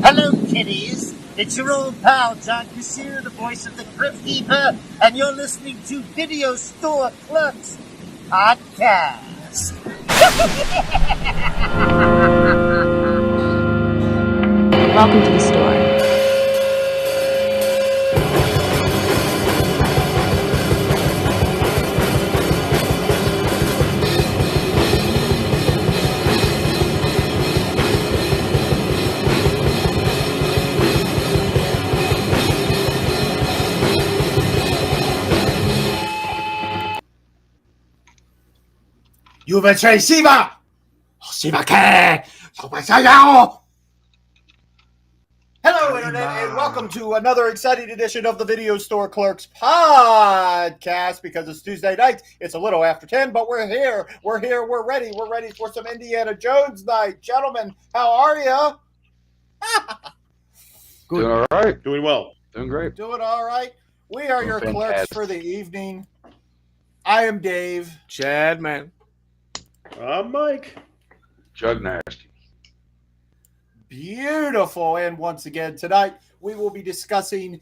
Hello, kiddies. It's your old pal, John Kassir, the voice of the Crypt Keeper, and you're listening to Video Store Clerks Podcast. Welcome to the store. Hello, Internet, and welcome to another exciting edition of the Video Store Clerks Podcast. Because it's Tuesday night, it's a little after 10, but we're here, we're ready for some Indiana Jones night. Gentlemen, how are you? Good. Doing all right. Doing well. Doing great. Doing all right. We are your clerks for the evening. I am Dave. Chad, man. I'm Mike. Jug Nasty. Beautiful. And once again, tonight we will be discussing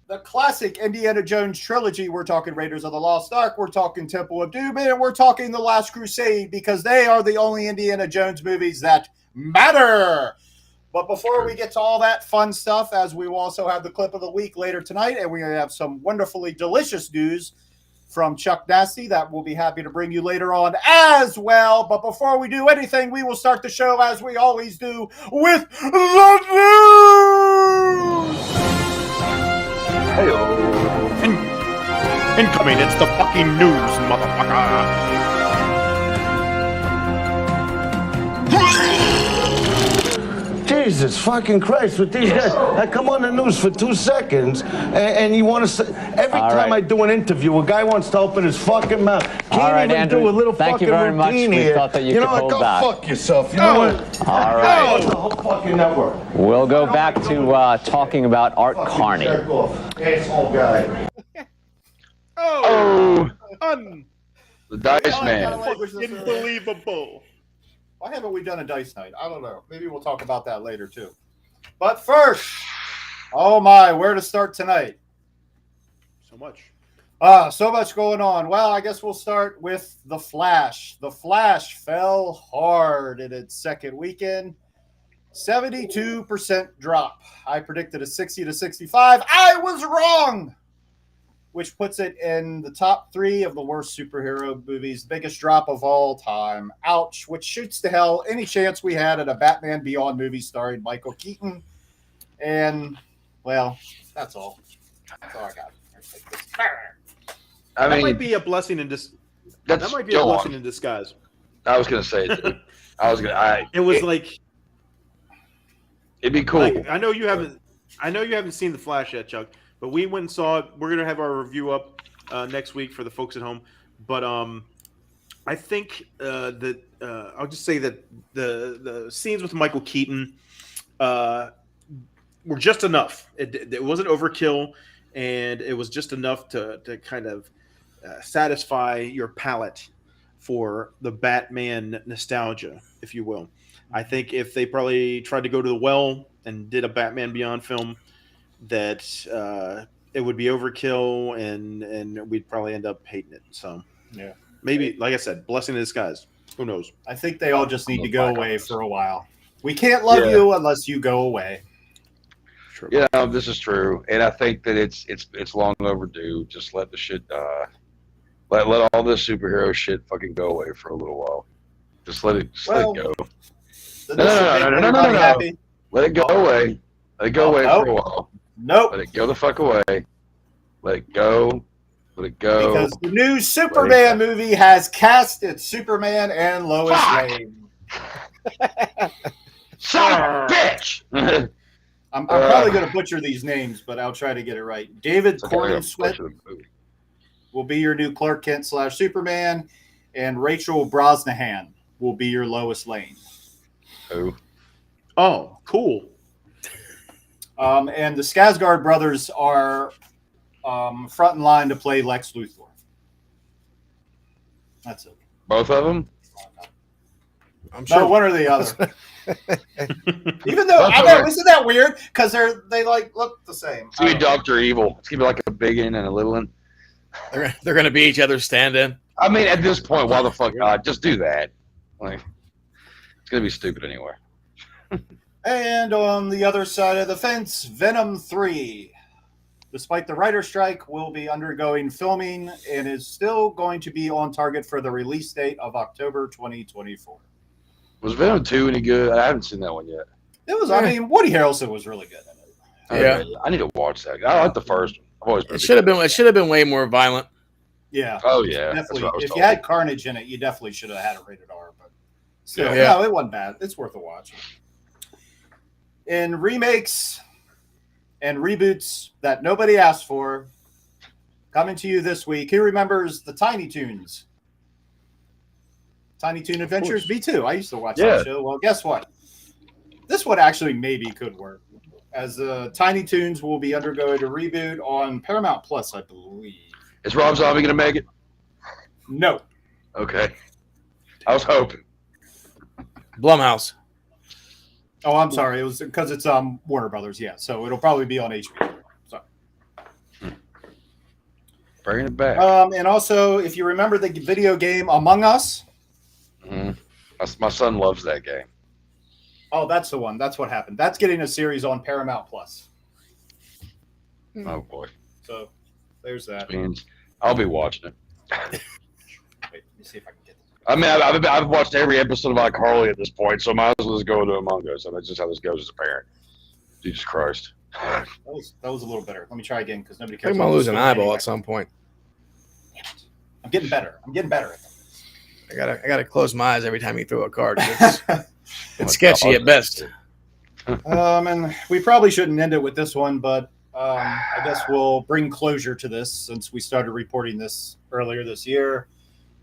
the classic Indiana Jones trilogy. We're talking Raiders of the Lost Ark, we're talking Temple of Doom, and we're talking The Last Crusade, because they are the only Indiana Jones movies that matter. But before we get to all that fun stuff, as we will also have the clip of the week later tonight, and we have some wonderfully delicious news from Chuck Nasty that we'll be happy to bring you later on as well. But before we do anything, we will start the show as we always do with the news! Hey-o. Incoming, it's the fucking news, motherfucker! Jesus fucking Christ, with these guys. I come on the news for 2 seconds, and you want to say, every time I do an interview, a guy wants to open his fucking mouth. Can't even Andrew, do a little thank fucking you very much. routine We here. thought that you could know what? hold Go back. fuck yourself. You know what? All right. The whole fucking network. We'll go back to talking about Art Carney. Asshole guy. The Dice Man. Unbelievable. Why haven't we done a dice night? I don't know. Maybe we'll talk about that later, too. But first, oh my, where to start tonight? So much. So much going on. Well, I guess we'll start with The Flash. The Flash fell hard in its second weekend. 72% drop. I predicted a 60 to 65. I was wrong! Which puts it in the top 3 of the worst superhero movies. Biggest drop of all time. Ouch. Which shoots to hell any chance we had at a Batman Beyond movie starring Michael Keaton. And, well, that's all. That's all I got. That might be a blessing in disguise. That might be a blessing in disguise. I was going to say it, dude. It'd be cool. Like, I know you haven't seen The Flash yet, Chuck. But we went and saw it. We're going to have our review up next week for the folks at home. But I think that I'll just say that the scenes with Michael Keaton were just enough. It wasn't overkill, and it was just enough to kind of satisfy your palate for the Batman nostalgia, if you will. I think if they probably tried to go to the well and did a Batman Beyond film, that it would be overkill and we'd probably end up hating it. So yeah, maybe, like I said, blessing in disguise. Who knows? I think they all just need to go away for a while. We can't love you unless you go away. True. Yeah, this is true, and I think that it's long overdue. Just let the shit let all this superhero shit fucking go away for a little while. Just let it go. No. Let it go away. Let it go away for a while. Nope. Let it go the fuck away. Let it go. Let it go. Because the new Superman movie has cast its Superman and Lois Lane. Son of a bitch! I'm probably going to butcher these names, but I'll try to get it right. David Cornsweet will be your new Clark Kent / Superman, and Rachel Brosnahan will be your Lois Lane. Who? Oh, cool. And the Skarsgård brothers are front in line to play Lex Luthor. That's it. Both of them? I'm sure. No, one or the other. Even though I know, isn't that weird? Because they like look the same. It's gonna be Dr. Evil. It's gonna be like a big one and a little one. They're gonna be each other's stand-in. I mean, at this point, why the fuck not? Just do that. Like, it's gonna be stupid anyway. And on the other side of the fence, Venom 3. Despite the writer strike, will be undergoing filming and is still going to be on target for the release date of October 2024. Was Venom 2 any good? I haven't seen that one yet. It was. I mean, Woody Harrelson was really good in it. Yeah. I need to watch that. I like the first one. I've always been It should have been way more violent. Yeah. Oh yeah. Definitely. If you had Carnage in it, you definitely should have had it rated R. But still, Yeah. no, it wasn't bad. It's worth a watch. In remakes and reboots that nobody asked for, coming to you this week. Who remembers the Tiny Toons? Tiny Toon Adventures? Me too. I used to watch that show. Well, guess what? This one actually maybe could work. As Tiny Toons will be undergoing a reboot on Paramount Plus, I believe. Is Rob Zombie going to make it? No. Okay. I was hoping. Blumhouse. Oh, I'm sorry. It was because it's Warner Brothers. Yeah, so it'll probably be on HBO. So. Bringing it back. And also, if you remember the video game Among Us. Mm-hmm. My son loves that game. Oh, that's the one. That's what happened. That's getting a series on Paramount Plus. Oh boy. So there's that. Means I'll be watching it. Wait, let me see if I can get this. I mean, I've watched every episode of iCarly at this point, so I might as well just go into Among Us. And that's just how this goes as a parent. Jesus Christ. That was a little better. Let me try again because nobody I cares. think I'm gonna lose an eyeball at some point. I'm getting better. I'm getting better at this. I gotta close my eyes every time you throw a card. It's sketchy at best. And we probably shouldn't end it with this one, but I guess we'll bring closure to this since we started reporting this earlier this year.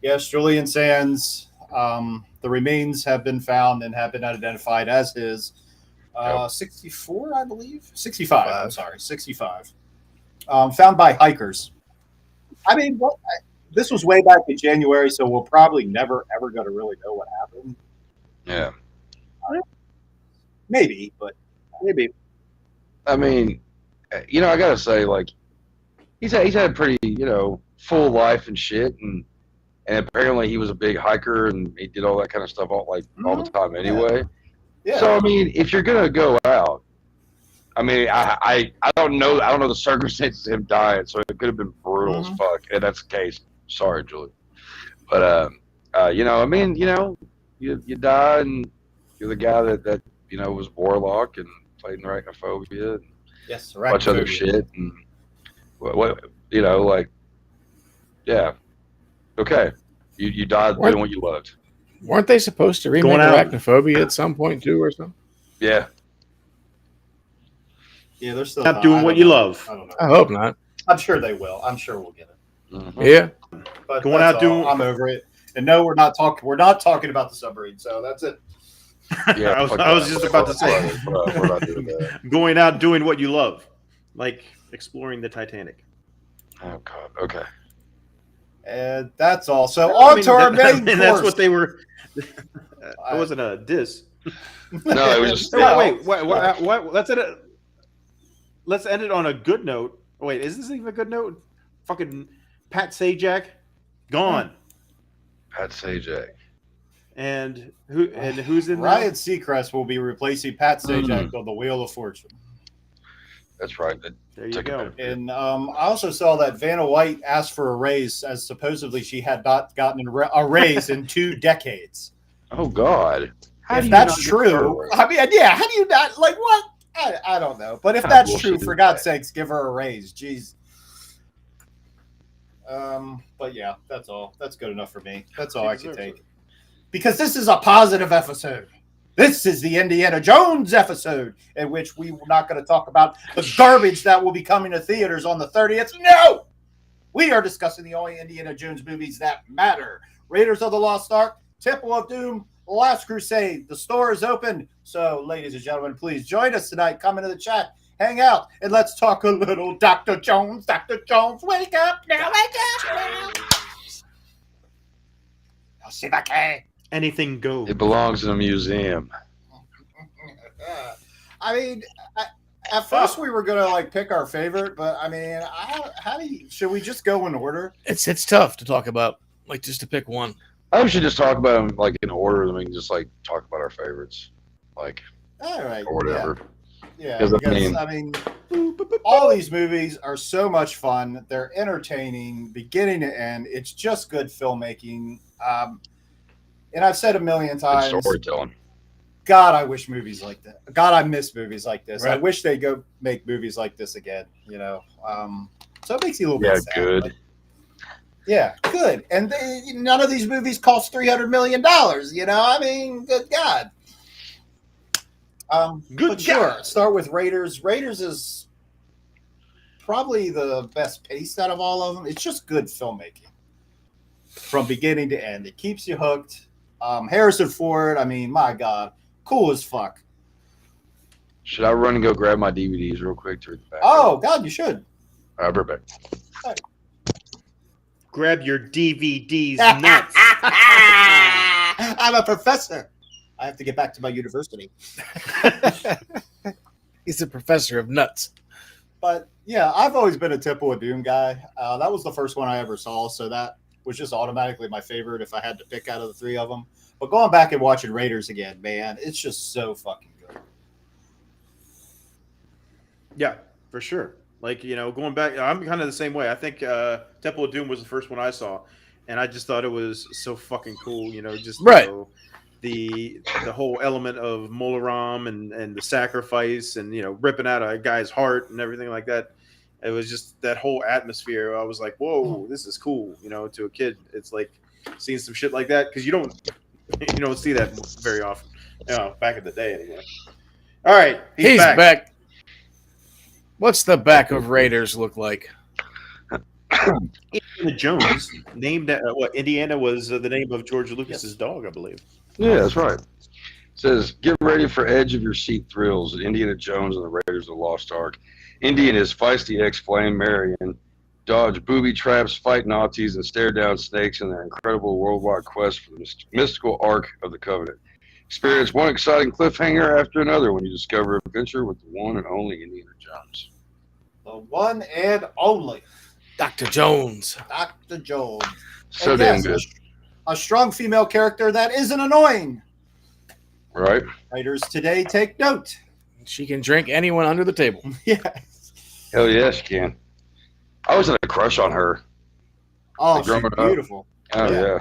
Yes, Julian Sands, the remains have been found and have been identified as his 64, I believe. 65, I'm sorry, 65. Found by hikers. I mean, this was way back in January, so we'll probably never, ever going to really know what happened. Yeah. Maybe, but maybe. I mean, I gotta say, like, he's had a pretty, full life and shit, and apparently he was a big hiker and he did all that kind of stuff all the time anyway. Yeah. So I mean, if you're gonna go out, I mean, I don't know the circumstances of him dying, so it could have been brutal as fuck, and that's the case. Sorry, Julie, but I mean, you die and you're the guy that was warlock and played in Arachnophobia and yes, a bunch of other shit and yeah, okay, you died doing what you loved. Weren't they supposed to remake Arachnophobia at some point too, or something? Yeah. Yeah, they're still not doing what you love. I don't know. I hope not. I'm sure they will. I'm sure we'll get it. Mm-hmm. Yeah. But Going out doing. I'm over it. And no, we're not talking about the submarine. So that's it. Yeah, I was just about to say. We're not doing that. Going out doing what you love, like exploring the Titanic. Oh God. Okay. And that's all. So on to our main course. That's what they were. It wasn't a diss. No, it was just. Wait. Let's end it on a good note. Wait, is this even a good note? Fucking Pat Sajak, gone. Pat Sajak. And who's in Ryan Seacrest will be replacing Pat Sajak on the Wheel of Fortune. That's right. There you go. And I also saw that Vanna White asked for a raise, as supposedly she had not gotten a raise in 2 decades. Oh God! If that's true, I mean, yeah. How do you not like what? I don't know. But if that's true, for God's sakes, give her a raise. Jeez. But yeah, that's all. That's good enough for me. That's all I can take. Because this is a positive episode. This is the Indiana Jones episode, in which we are not going to talk about the garbage that will be coming to theaters on the 30th. No! We are discussing the only Indiana Jones movies that matter. Raiders of the Lost Ark, Temple of Doom, Last Crusade. The store is open. So, ladies and gentlemen, please join us tonight. Come into the chat. Hang out. And let's talk a little Dr. Jones. Dr. Jones, wake up now. Wake up now. Anything goes. It belongs in a museum. I mean, at first we were gonna like pick our favorite, but I mean, how do you? Should we just go in order? It's tough to talk about, like just to pick one. I think we should just talk about them like in order, then we can just like talk about our favorites, like All right, or whatever. Yeah, 'Cause, because I mean, all these movies are so much fun. They're entertaining, beginning to end. It's just good filmmaking. And I've said a million Good times, storytelling. God, I wish movies like that. God, I miss movies like this. I Right. wish they go make movies like this again. You know, so it makes you a little bit sad. Good. But yeah, good. And none of these movies cost $300 million. You know, I mean, good God. Good but sure. God. Start with Raiders. Raiders is probably the best paced out of all of them. It's just good filmmaking from beginning to end. It keeps you hooked. Harrison Ford, I mean, my God, cool as fuck. Should I run and go grab my DVDs real quick to read the back? Oh, God, you should. All right, we're back. Grab your DVDs nuts. I'm a professor. I have to get back to my university. He's a professor of nuts. But yeah, I've always been a Temple of Doom guy. That was the first one I ever saw, so that was just automatically my favorite if I had to pick out of the three of them. But going back and watching Raiders again, man, it's just so fucking good. Yeah, for sure. Like, you know, going back, I'm kind of the same way. I think Temple of Doom was the first one I saw, and I just thought it was so fucking cool. You know, just Right. You know, the whole element of Molaram and the sacrifice, and you know, ripping out a guy's heart and everything like that. It was just that whole atmosphere. I was like, whoa, this is cool. You know, to a kid, it's like seeing some shit like that because you don't see that very often. You know, back in the day, anyway. All right, he's back. What's the back of Raiders look like? Indiana Jones, named Indiana was the name of George Lucas's dog, I believe. Yeah, that's right. It says, get ready for edge of your seat thrills at Indiana Jones and the Raiders of the Lost Ark. Indy and his feisty ex-flame Marion dodge booby traps, fight Nazis, and stare down snakes in their incredible worldwide quest for the mystical Ark of the Covenant. Experience one exciting cliffhanger after another when you discover adventure with the one and only Indiana Jones. The one and only Dr. Jones. Dr. Jones. So And damn yes, good. A strong female character that isn't annoying. Right? Writers today take note. She can drink anyone under the table. Yeah. Hell yeah, she can. I was in a crush on her. Oh, Like she's growing up. beautiful. Oh, yeah.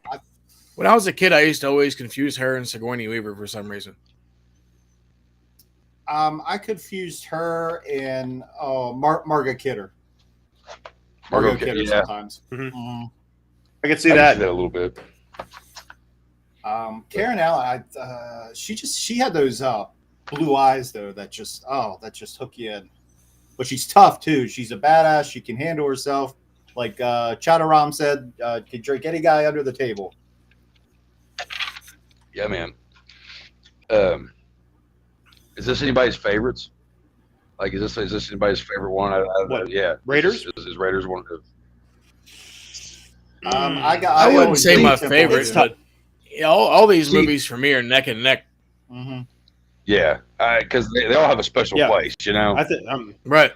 When I was a kid, I used to always confuse her and Sigourney Weaver for some reason. I confused her and Margot Kidder. Margot Kidder Kidder, yeah. sometimes. I can see I can that. see that a little bit. Karen Allen, she had those blue eyes though that just hook you in. But she's tough too. She's a badass. She can handle herself. Like Chadaram said, can drink any guy under the table. Yeah, man. Is this anybody's favorites? Like, is this anybody's favorite one? What? Yeah, Raiders? Is Raiders one of? I wouldn't always say think my Temple favorite, is- but all these See- movies for me are neck and neck. Mm-hmm. Yeah, because they all have a special Yeah. place, you know. I think Right.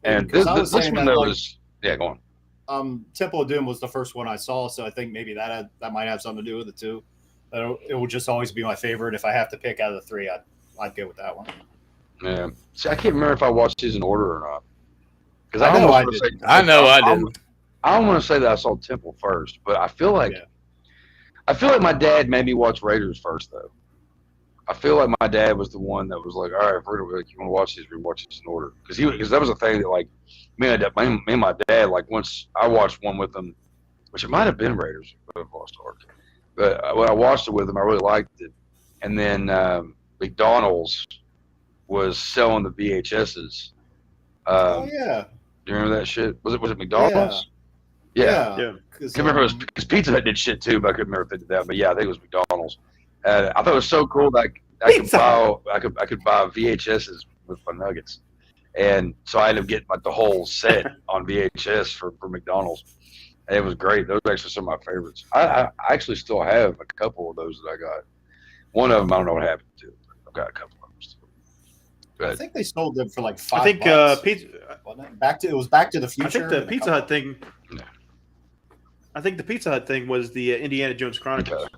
And Because this I was one saying that, though like, was go on. Temple of Doom was the first one I saw, so I think maybe that might have something to do with it too. It will just always be my favorite. If I have to pick out of the three, I'd go with that one. Yeah. See, I can't remember if I watched these in order or not. Because I know I was gonna did. I know I didn't. I don't want to say that I saw Temple first, but I feel like my dad made me watch Raiders first, though. I feel like my dad was the one that was like, "All right, if we're like, you want to watch these, we watch this in order." Because that was a thing that like me and my dad, like once I watched one with them, which it might have been Raiders of Lost Ark, but when I watched it with them, I really liked it. And then McDonald's was selling the VHSs. Oh yeah, Do you remember that shit? Was it McDonald's? Yeah. Yeah. I can't remember if it was because Pizza Hut did shit too, but I couldn't remember if they did that. But yeah, I think it was McDonald's. I thought it was so cool that I could buy VHSs with my nuggets, and so I ended up getting like the whole set on VHS for McDonald's. It was great. Those are actually some of my favorites. I actually still have a couple of those that I got. One of them, I don't know what happened to. I've got a couple of them still. I think they sold them for like $5. I think it was Back to the Future. I think the Pizza Hut thing. I think the Pizza Hut thing was the Indiana Jones Chronicles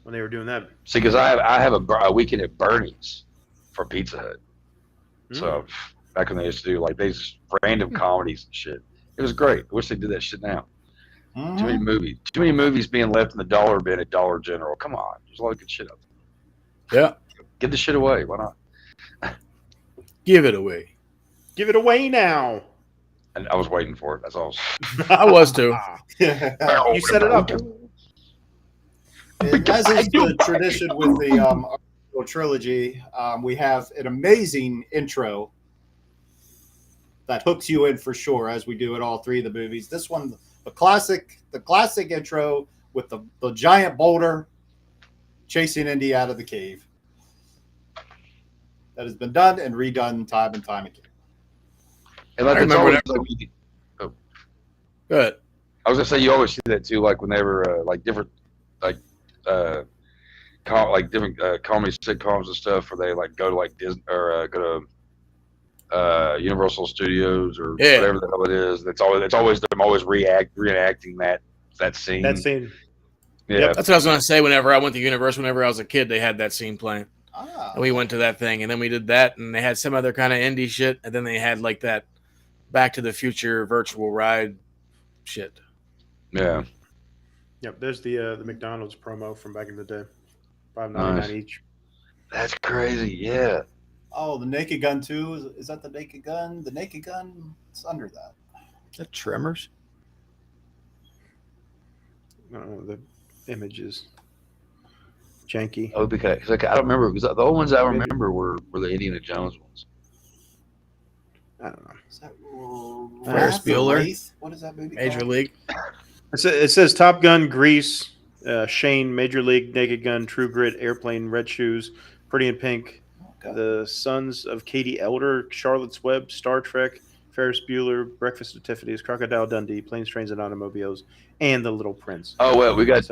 when they were doing that. See, because I have a weekend at Bernie's for Pizza Hut. So back when they used to do like these random comedies and shit, it was great. I wish they did that shit now. Too many movies being left in the dollar bin at Dollar General. Come on, there's a lot of good shit out there. Yeah, give the shit away. Why not? Give it away. Give it away now. And I was waiting for it. That's all. I was too. You set it up. As is the tradition with the trilogy, we have an amazing intro that hooks you in for sure, as we do at all three of the movies. This one, the classic intro with the giant boulder chasing Indy out of the cave. That has been done and redone time and time again. And like, I remember that. Good. I was gonna say you always see that too, like whenever like different like different comedy sitcoms and stuff, where they like go to like Disney or go to Universal Studios or whatever the hell it is. It's always them reenacting that scene. That scene. Yeah, that's what I was gonna say. Whenever I went to Universal, whenever I was a kid, they had that scene playing. And we went to that thing, and then we did that, and they had some other kind of indie shit, and then they had like that Back to the Future virtual ride shit. Yeah. Yep. There's the McDonald's promo from back in the day. $5.99 each. That's crazy. Yeah. Oh, the Naked Gun too. Is that the Naked Gun? The Naked Gun. It's under that. Is that Tremors? The images. Janky. Oh, because I don't remember. Because the only ones I remember were the Indiana Jones ones. I don't know. Is that Ferris Bueller? What is that movie Major called? League. It says Top Gun, Grease, Shane, Major League, Naked Gun, True Grit, Airplane, Red Shoes, Pretty in Pink, The Sons of Katie Elder, Charlotte's Web, Star Trek, Ferris Bueller, Breakfast at Tiffany's, Crocodile Dundee, Planes, Trains, and Automobiles, and The Little Prince. Oh well, we got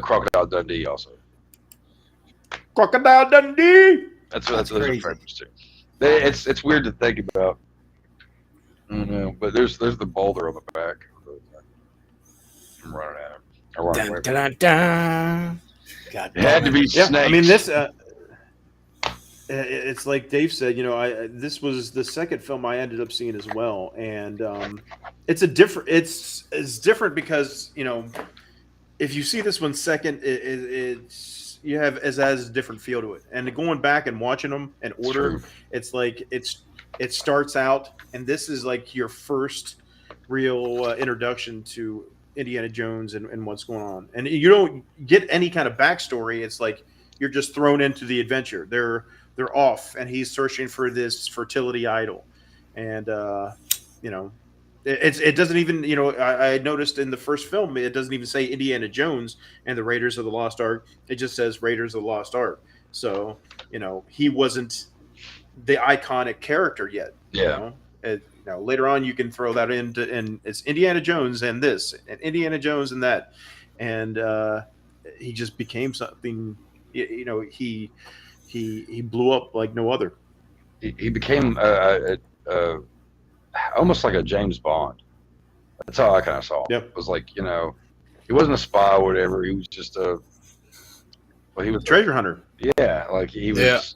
Crocodile Dundee also. Crocodile Dundee. That's those are references too. It's weird to think about. I don't know, but there's the boulder on the back. I'm running out. I run away. Dun, dun, dun. God, it had to be snakes. I mean, this. It's like Dave said. You know, this was the second film I ended up seeing as well, and it's different because if you see this one second, it's has a different feel to it. And going back and watching them in order, it's like it starts out, and this is like your first real introduction to Indiana Jones and what's going on. And you don't get any kind of backstory. It's like you're just thrown into the adventure. They're off, and he's searching for this fertility idol. And it doesn't even, I noticed in the first film, it doesn't even say Indiana Jones and the Raiders of the Lost Ark. It just says Raiders of the Lost Ark. So, he wasn't the iconic character yet. Yeah. Later on you can throw that in, and it's Indiana Jones and this, and Indiana Jones and that. And he just became something, he blew up like no other. He became almost like a James Bond. That's how I kind of saw him. Yep. It was like, he wasn't a spy or whatever. He was just he was treasure hunter. Yeah. Like he was,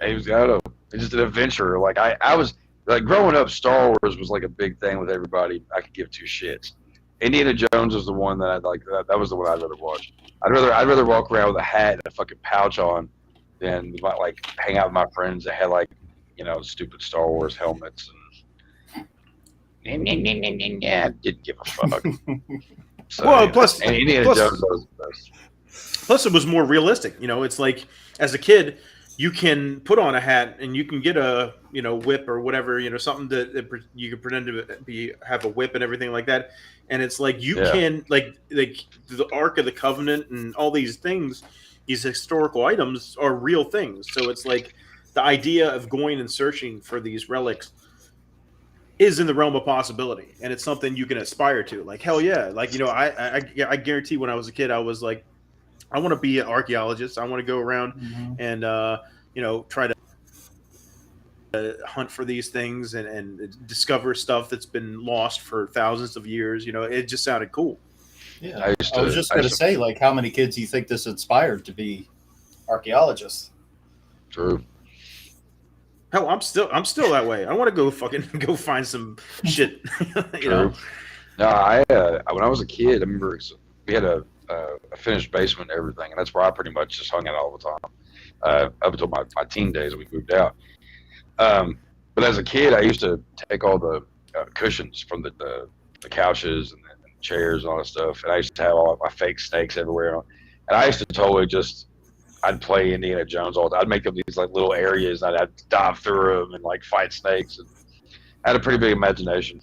he was, I don't know, just an adventurer. Like I was like growing up, Star Wars was like a big thing with everybody. I could give two shits. Indiana Jones was the one that I like. That was the one I'd rather watch. I'd rather walk around with a hat and a fucking pouch on than like hang out with my friends that had like, stupid Star Wars helmets and didn't give a fuck. So, well, plus Indiana Jones was the best. Plus, it was more realistic. It's like as a kid, you can put on a hat and you can get a whip or whatever, something that you can pretend to have a whip and everything like that. And it's like you can like the Ark of the Covenant and all these things, these historical items are real things. So it's like the idea of going and searching for these relics is in the realm of possibility, and it's something you can aspire to. Like, hell yeah. Like, you know, I guarantee when I was a kid, I was like, I want to be an archaeologist. I want to go around and, you know, try to hunt for these things and discover stuff that's been lost for thousands of years. You know, it just sounded cool. Yeah, I was just going to say, like, how many kids do you think this inspired to be archaeologists? True. Hell, I'm still that way. I want to go go find some shit. You know. No, when I was a kid, I remember we had a finished basement and everything, and that's where I pretty much just hung out all the time up until my teen days when we moved out. But as a kid, I used to take all the cushions from the couches and the chairs and all that stuff, and I used to have all my fake snakes everywhere. And I used to totally I'd play Indiana Jones all day. I'd make up these like little areas, and I'd dive through them and like fight snakes. And I had a pretty big imagination.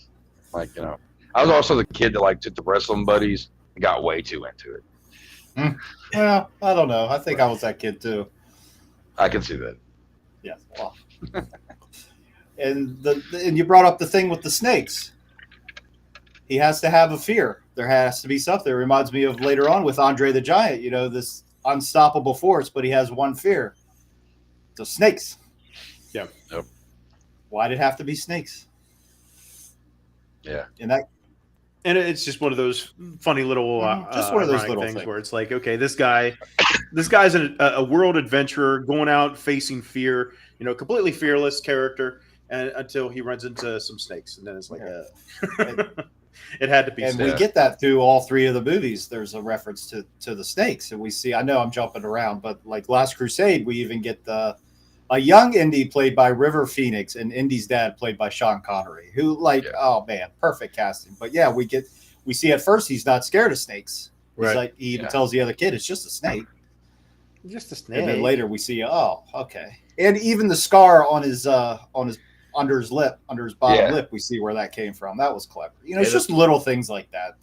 Like, you know, I was also the kid that like took the wrestling buddies and got way too into it. Well, I don't know. I think I was that kid too. I can see that. Yeah. Well. And and you brought up the thing with the snakes. He has to have a fear. There has to be something. It reminds me of later on with Andre the Giant, you know, this unstoppable force, but he has one fear. So snakes. Yeah. Yep. Why did it have to be snakes? Yeah. And it's just one of those funny little just one of those little things where it's like, okay, this guy's a world adventurer going out facing fear, you know, completely fearless character, and until he runs into some snakes, and then it's like it had to be. And we get that through all three of the movies. There's a reference to the snakes, and we see. I know I'm jumping around, but like Last Crusade, we even get a young Indy played by River Phoenix and Indy's dad played by Sean Connery, who oh man, perfect casting. But yeah, we see at first he's not scared of snakes. He's like, he even tells the other kid it's just a snake. Just a snake. And then later we see, oh, okay. And even the scar on his under his lip, under his bottom lip, we see where that came from. That was clever. You know, it's just little things like that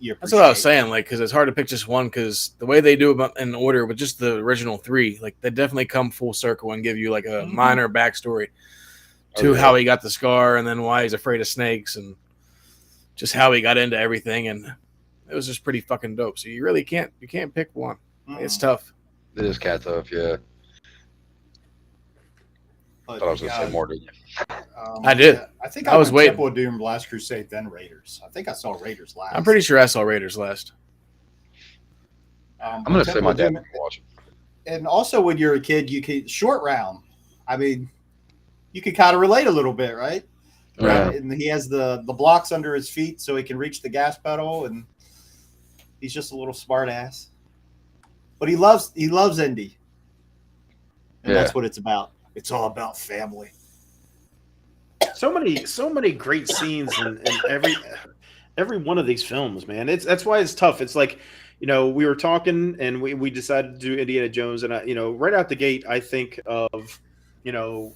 you appreciate. That's what I was saying, like, because it's hard to pick just one, because the way they do it in order with just the original three, like, they definitely come full circle and give you like a minor backstory to how he got the scar, and then why he's afraid of snakes, and just how he got into everything. And it was just pretty fucking dope. So you really can't pick one. It's tough. It is cat tough, yeah. I thought I was going to say more, didn't you? I did. Yeah, I think I was waiting. Temple of Doom, Last Crusade, then Raiders. I think I saw Raiders last. I'm pretty sure I saw Raiders last. I'm going to say my dad didn't watch it. And also, when you're a kid, you can short round. I mean, you can kind of relate a little bit, right? Yeah. And he has the blocks under his feet so he can reach the gas pedal, and he's just a little smart ass. But he loves Indy. And that's what it's about. It's all about family. So many great scenes in every one of these films, man. That's why it's tough. It's like, you know, we were talking and we decided to do Indiana Jones, and you know, right out the gate, I think of, you know,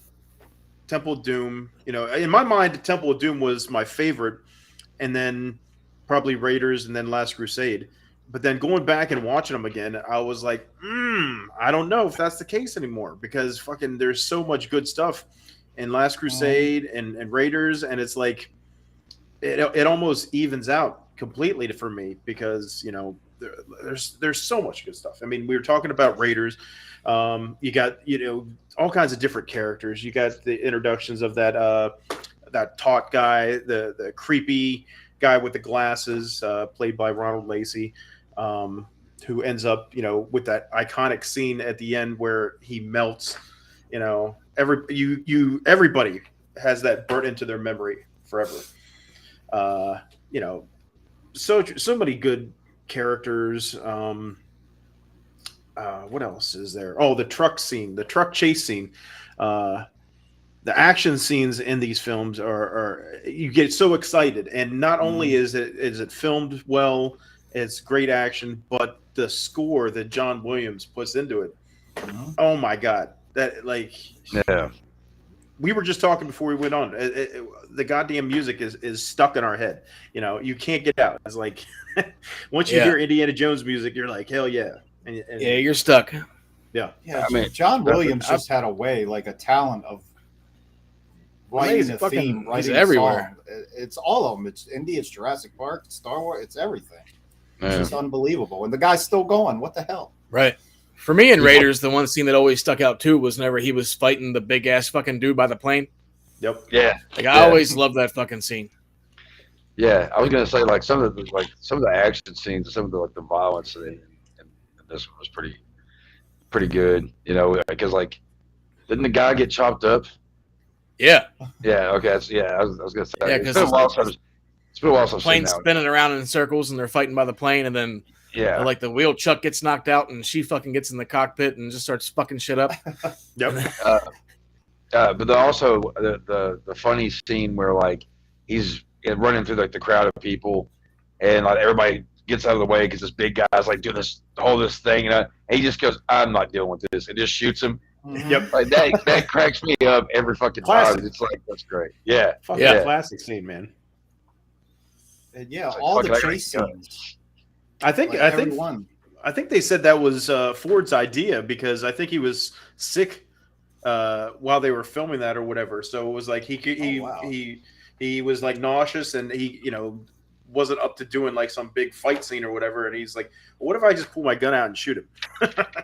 Temple of Doom. You know, in my mind, Temple of Doom was my favorite, and then probably Raiders, and then Last Crusade. But then going back and watching them again, I was like, I don't know if that's the case anymore, because fucking there's so much good stuff in Last Crusade and Raiders, and it's like it almost evens out completely for me, because, you know, there's so much good stuff. I mean, we were talking about Raiders. You got, you know, all kinds of different characters. You got the introductions of that taut guy, the creepy guy with the glasses, played by Ronald Lacey, who ends up, you know, with that iconic scene at the end where he melts. You know, everybody has that burnt into their memory forever. You know, so many good characters. What else is there? Oh, the truck scene, the truck chase scene. The action scenes in these films are you get so excited, and not only is it filmed well, it's great action, but the score that John Williams puts into it. Oh my God, that, like, we were just talking before we went on. The goddamn music is stuck in our head. You know, you can't get out. It's like once you hear Indiana Jones music, you're like, hell yeah. And yeah, you're stuck. Yeah. I mean, John Williams just had a way, like a talent of writing a theme, writing he's everywhere. Song. It's all of them. It's Indy, it's Jurassic Park, it's Star Wars, it's everything. It's just unbelievable. And the guy's still going. What the hell? Right. For me in Raiders, the one scene that always stuck out too was whenever he was fighting the big ass fucking dude by the plane. Yep. Yeah. Like I always loved that fucking scene. Yeah, I was gonna say like some of the action scenes, some of the violence in this one was pretty good. You know, because like didn't the guy get chopped up? Yeah. Yeah. Okay. I was gonna say. Yeah, it's been a while since I've seen plane's that. spinning around in circles and they're fighting by the plane, and then like the wheel chuck gets knocked out and she fucking gets in the cockpit and just starts fucking shit up. Yep. But then also the funny scene where like he's running through like the crowd of people, and like everybody gets out of the way because this big guy's like doing this thing, and he just goes, "I'm not dealing with this," and just shoots him. Yep. Like that cracks me up every fucking time. It's like that's great. Yeah. Classic scene, man. And all the chase scenes. I think they said that was Ford's idea because I think he was sick while they were filming that or whatever. So it was like he was like nauseous and he wasn't up to doing like some big fight scene or whatever. And he's like, well, "What if I just pull my gun out and shoot him?"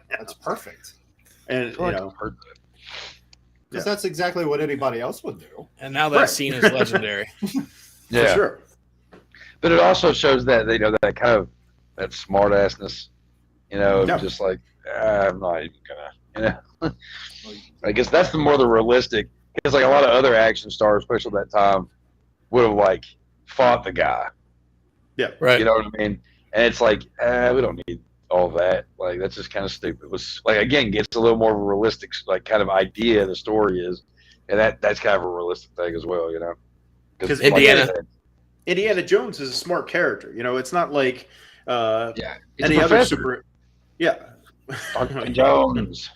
That's perfect. And because that's exactly what anybody else would do. And now that scene is legendary. Yeah, for sure. But it also shows that that kind of that smart assness, just like I'm not even gonna, I guess that's the realistic. Because like a lot of other action stars, especially at that time, would have like fought the guy. Yeah, right. You know what I mean? And it's like we don't need all that. Like that's just kind of stupid. It was like again gets a little more of a realistic like kind of idea the story is, and that's kind of a realistic thing as well. Because Indiana Jones is a smart character. It's not like any other super. Yeah, Jones.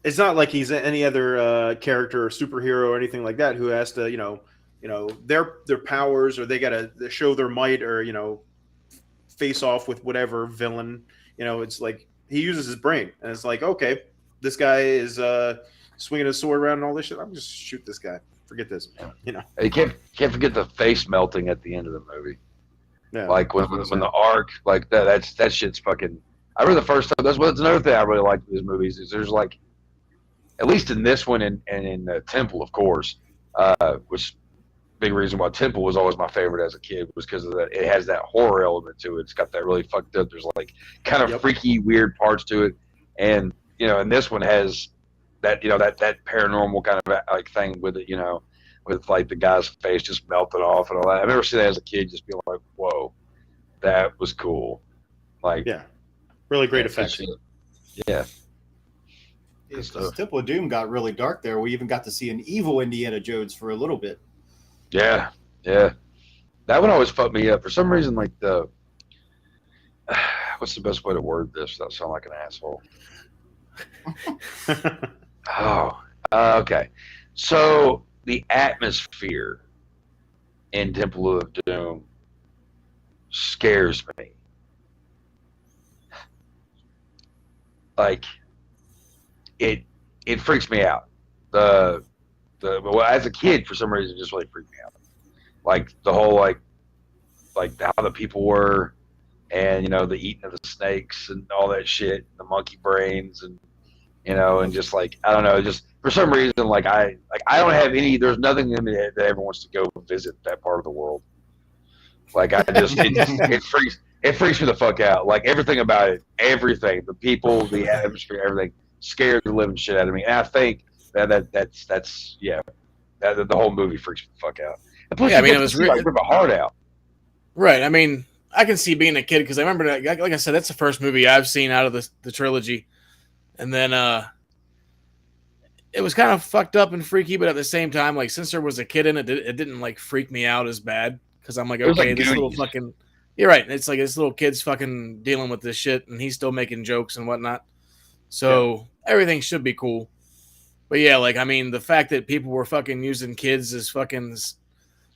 It's not like he's any other character or superhero or anything like that who has to, their powers or they got to show their might or face off with whatever villain. It's like he uses his brain and it's like, okay, this guy is swinging his sword around and all this shit. I'm just shoot this guy. Forget this. You can't forget the face melting at the end of the movie. Yeah, like when the Ark like that shit's fucking. I remember the first time. That's another thing I really liked with these movies is there's like, at least in this one and in Temple, of course, which big reason why Temple was always my favorite as a kid was because of that. It has that horror element to it. It's got that really fucked up. There's like kind of freaky, weird parts to it, and and this one has that that paranormal kind of like thing with it. With like the guy's face just melting off and all that. I remember seeing that as a kid, just being like, "Whoa, that was cool." Like, really great effects. Yeah. Temple of Doom got really dark there. We even got to see an evil Indiana Jones for a little bit. Yeah. That one always fucked me up for some reason. Like what's the best way to word this without sounding like an asshole? Okay. So the atmosphere in Temple of Doom scares me. Like it freaks me out. Well, as a kid, for some reason, it just really freaked me out. Like the whole like how the people were, and the eating of the snakes and all that shit, the monkey brains, and and just like I don't know, just for some reason, like I don't have any. There's nothing in me that ever wants to go visit that part of the world. Like it freaks me the fuck out. Like everything about it, everything, the people, the atmosphere, everything scares the living shit out of me. And I think that's the whole movie freaks me the fuck out. And plus, it was really rip a heart out. Right. I mean, I can see being a kid because I remember that, like I said, that's the first movie I've seen out of the trilogy, and then it was kind of fucked up and freaky, but at the same time, like since there was a kid in it, it didn't like freak me out as bad because I'm like, okay, this little fucking. You're right. It's like this little kid's fucking dealing with this shit, and he's still making jokes and whatnot. So everything should be cool. But yeah, like I mean, the fact that people were fucking using kids as fucking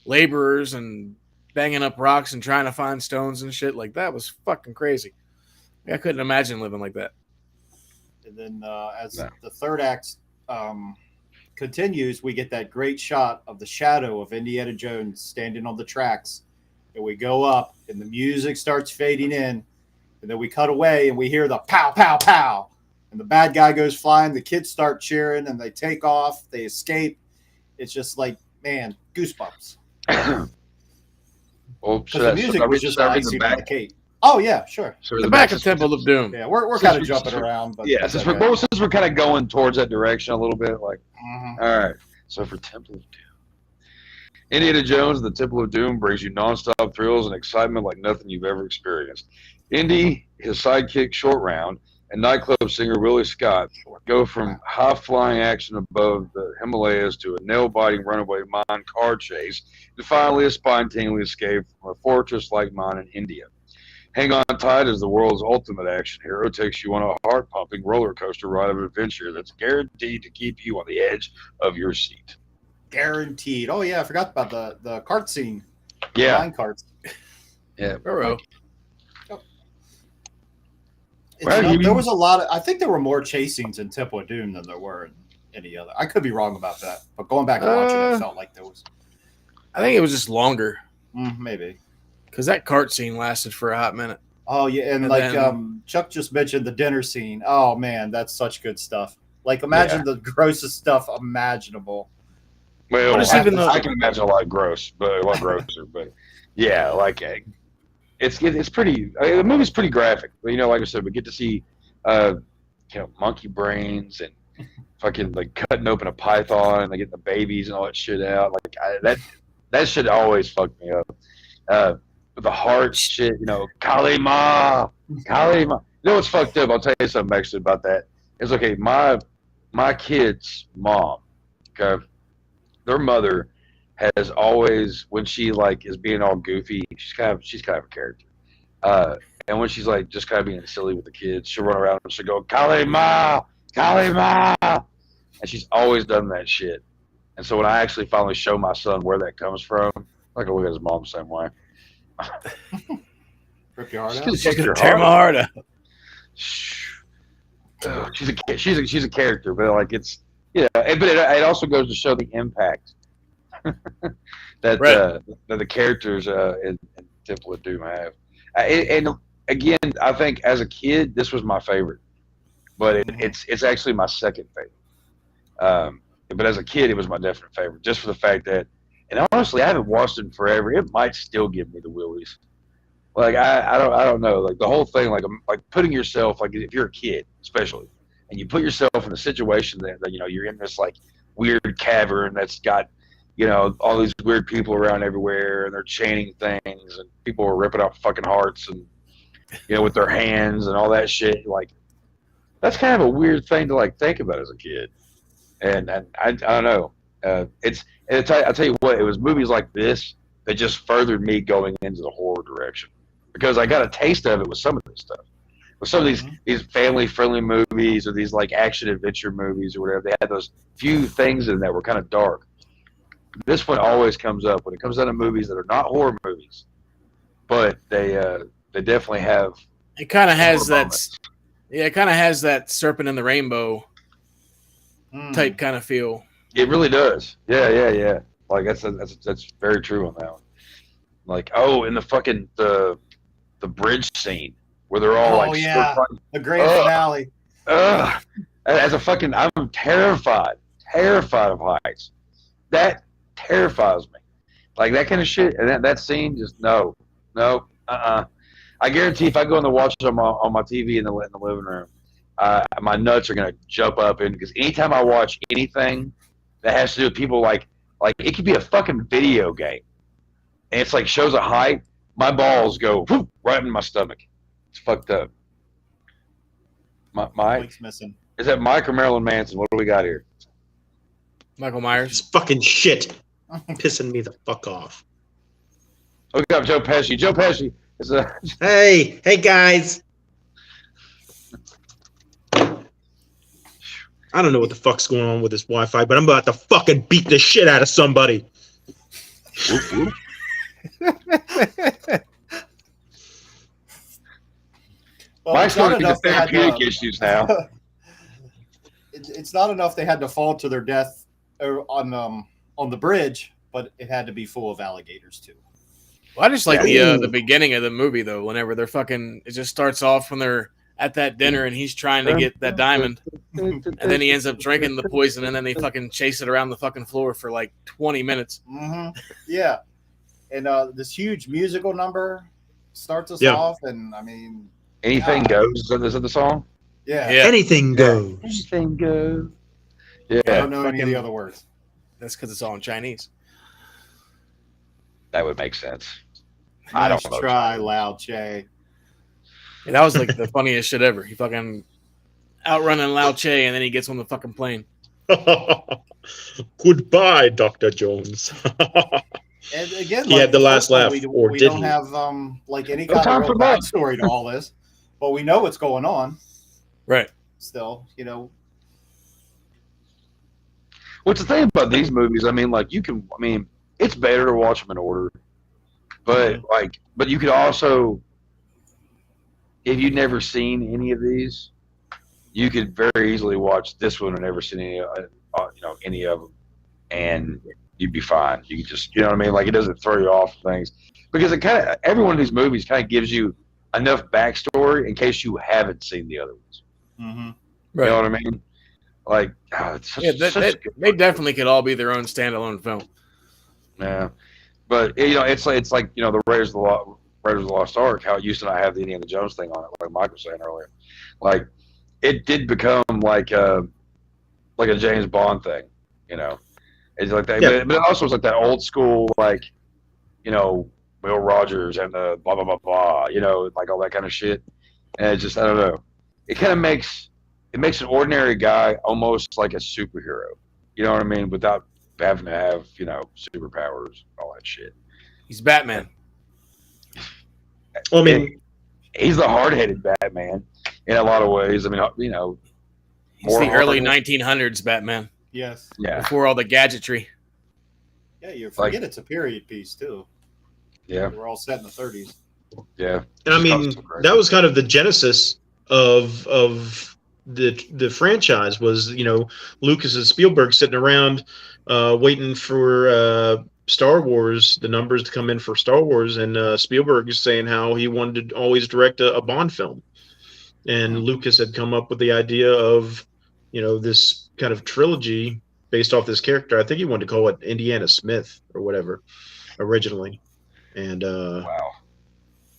laborers and banging up rocks and trying to find stones and shit, like that was fucking crazy. I couldn't imagine living like that. And then as the third act continues, we get that great shot of the shadow of Indiana Jones standing on the tracks. And we go up, and the music starts fading in. And then we cut away, and we hear the pow, pow, pow. And the bad guy goes flying. The kids start cheering, and they take off. They escape. It's just like, man, goosebumps. Well, the music was just icing on the cake. Oh, yeah, sure. So the back of Temple of Doom. Yeah, we're kind of jumping around. But yeah, since we're kind of going towards that direction a little bit. Like, all right. So for Temple of Doom. Indiana Jones, the Temple of Doom brings you nonstop thrills and excitement like nothing you've ever experienced. Indy, his sidekick Short Round, and nightclub singer Willie Scott go from high-flying action above the Himalayas to a nail-biting runaway mine car chase, and finally a spontaneous escape from a fortress like mine in India. Hang On Tight as the world's ultimate action hero takes you on a heart-pumping roller coaster ride of adventure that's guaranteed to keep you on the edge of your seat. Guaranteed. Oh, yeah, I forgot about the cart scene. Yeah. Line carts. Yeah. Burrow. There was a lot of. I think there were more chase scenes in Temple of Doom than there were in any other. I could be wrong about that, but going back and watching it, felt like there was. I think it was just longer. Maybe. Because that cart scene lasted for a hot minute. Oh yeah, and like then, Chuck just mentioned the dinner scene. Oh man, that's such good stuff. Like imagine the grossest stuff imaginable. Well, I can imagine a lot grosser, but yeah, like. It's pretty. I mean, the movie's pretty graphic. But, like I said, we get to see, monkey brains and fucking like cutting open a python and they getting the babies and all that shit out. Like that shit always fucked me up. With the heart shit, Kali Ma. You know what's fucked up? I'll tell you something actually about that. It's okay. My kid's mom, okay, their mother has always, when she like is being all goofy, she's kind of a character. And when she's like just kind of being silly with the kids, she'll run around and she'll go, Kali Ma, Kali Ma. And she's always done that shit. And so when I actually finally show my son where that comes from, I can look at his mom the same way. Rip your heart out? She's gonna tear my heart out. She's a character, but like it's, but it also goes to show the impact that the characters in Temple of Doom have. And again, I think as a kid, this was my favorite, but it's actually my second favorite. But as a kid, it was my definite favorite, just for the fact that, and honestly, I haven't watched it in forever. It might still give me the willies. Like I don't know, like the whole thing, like putting yourself, like if you're a kid, especially, and you put yourself in a situation that you're in this like weird cavern that's got all these weird people around everywhere, and they're chaining things, and people are ripping out fucking hearts, and with their hands and all that shit. Like that's kind of a weird thing to like think about as a kid. And I don't know. I'll tell you what, it was movies like this that just furthered me going into the horror direction, because I got a taste of it with some of this stuff. With some of these family-friendly movies or these like action-adventure movies or whatever, they had those few things in that were kind of dark. This one always comes up when it comes down to movies that are not horror movies, but they definitely have. It kind of has that. Yeah, it kind of has that serpent in the rainbow type kind of feel. It really does. Yeah. Like that's very true on that one. Like in the fucking the bridge scene where they're all the grand finale. As a fucking, I'm terrified of heights. That terrifies me. Like that kind of shit, and that scene just no. I guarantee if I go in the watch on my TV in the living room, my nuts are gonna jump up, and because anytime I watch anything that has to do with people like it could be a fucking video game, and it's like shows a height, my balls go whoop, right in my stomach. It's fucked up. Mike's missing. Is that Mike or Marilyn Manson? What do we got here? Michael Myers. It's fucking shit. Pissing me the fuck off. Look up Joe Pesci. Joe Pesci is a. Hey guys. I don't know what the fuck's going on with this Wi-Fi, but I'm about to fucking beat the shit out of somebody. Mike's going to get therapeutic issues now. It's not enough they had to fall to their death on the bridge, but it had to be full of alligators too. Well, I just like the beginning of the movie though. Whenever they're fucking, it just starts off when they're at that dinner and he's trying to get that diamond, and then he ends up drinking the poison, and then they fucking chase it around the fucking floor for like 20 minutes. Mm-hmm. Yeah, and this huge musical number starts us off, and I mean, anything goes. Is that the song? Yeah. Anything goes. Anything goes. Yeah. I don't know any of the other words. That's because it's all in Chinese. That would make sense. I don't try, Lao Che. Yeah, that was like the funniest shit ever. He fucking outrunning Lao Che, and then he gets on the fucking plane. Goodbye, Dr. Jones. And again, he had the last laugh, we did don't he? have like any kind of real backstory to all this, but we know what's going on. Right. Still, you know. What's the thing about these movies? I mean, like it's better to watch them in order, but you could also, if you've never seen any of these, you could very easily watch this one and never seen any of them, and you'd be fine. You could just, you know what I mean? Like, it doesn't throw you off things, because it kind of, every one of these movies kind of gives you enough backstory in case you haven't seen the other ones. Mm-hmm. Right. You know what I mean? Like, it's they definitely could all be their own standalone film. Yeah, but it's like the Raiders of the Lost Ark. How it used to not have the Indiana Jones thing on it, like Mike was saying earlier. Like, it did become like a James Bond thing. It's like that. Yeah. But it also was like that old school, like, Will Rogers and the blah blah blah blah. Like all that kind of shit. And it just, I don't know. It kind of makes an ordinary guy almost like a superhero. You know what I mean? Without having to have, superpowers, all that shit. He's Batman. Well, I mean, he's the hard-headed Batman in a lot of ways. I mean, he's the early 1900s Batman. Yes. Yeah. Before all the gadgetry. Yeah, you forget it's a period piece too. Yeah. We're all set in the 30s. Yeah. And I mean, that was kind of the genesis of the franchise was, Lucas and Spielberg sitting around waiting for Star Wars, the numbers to come in for Star Wars, and Spielberg is saying how he wanted to always direct a Bond film. And Lucas had come up with the idea of, this kind of trilogy based off this character. I think he wanted to call it Indiana Smith or whatever originally. And wow.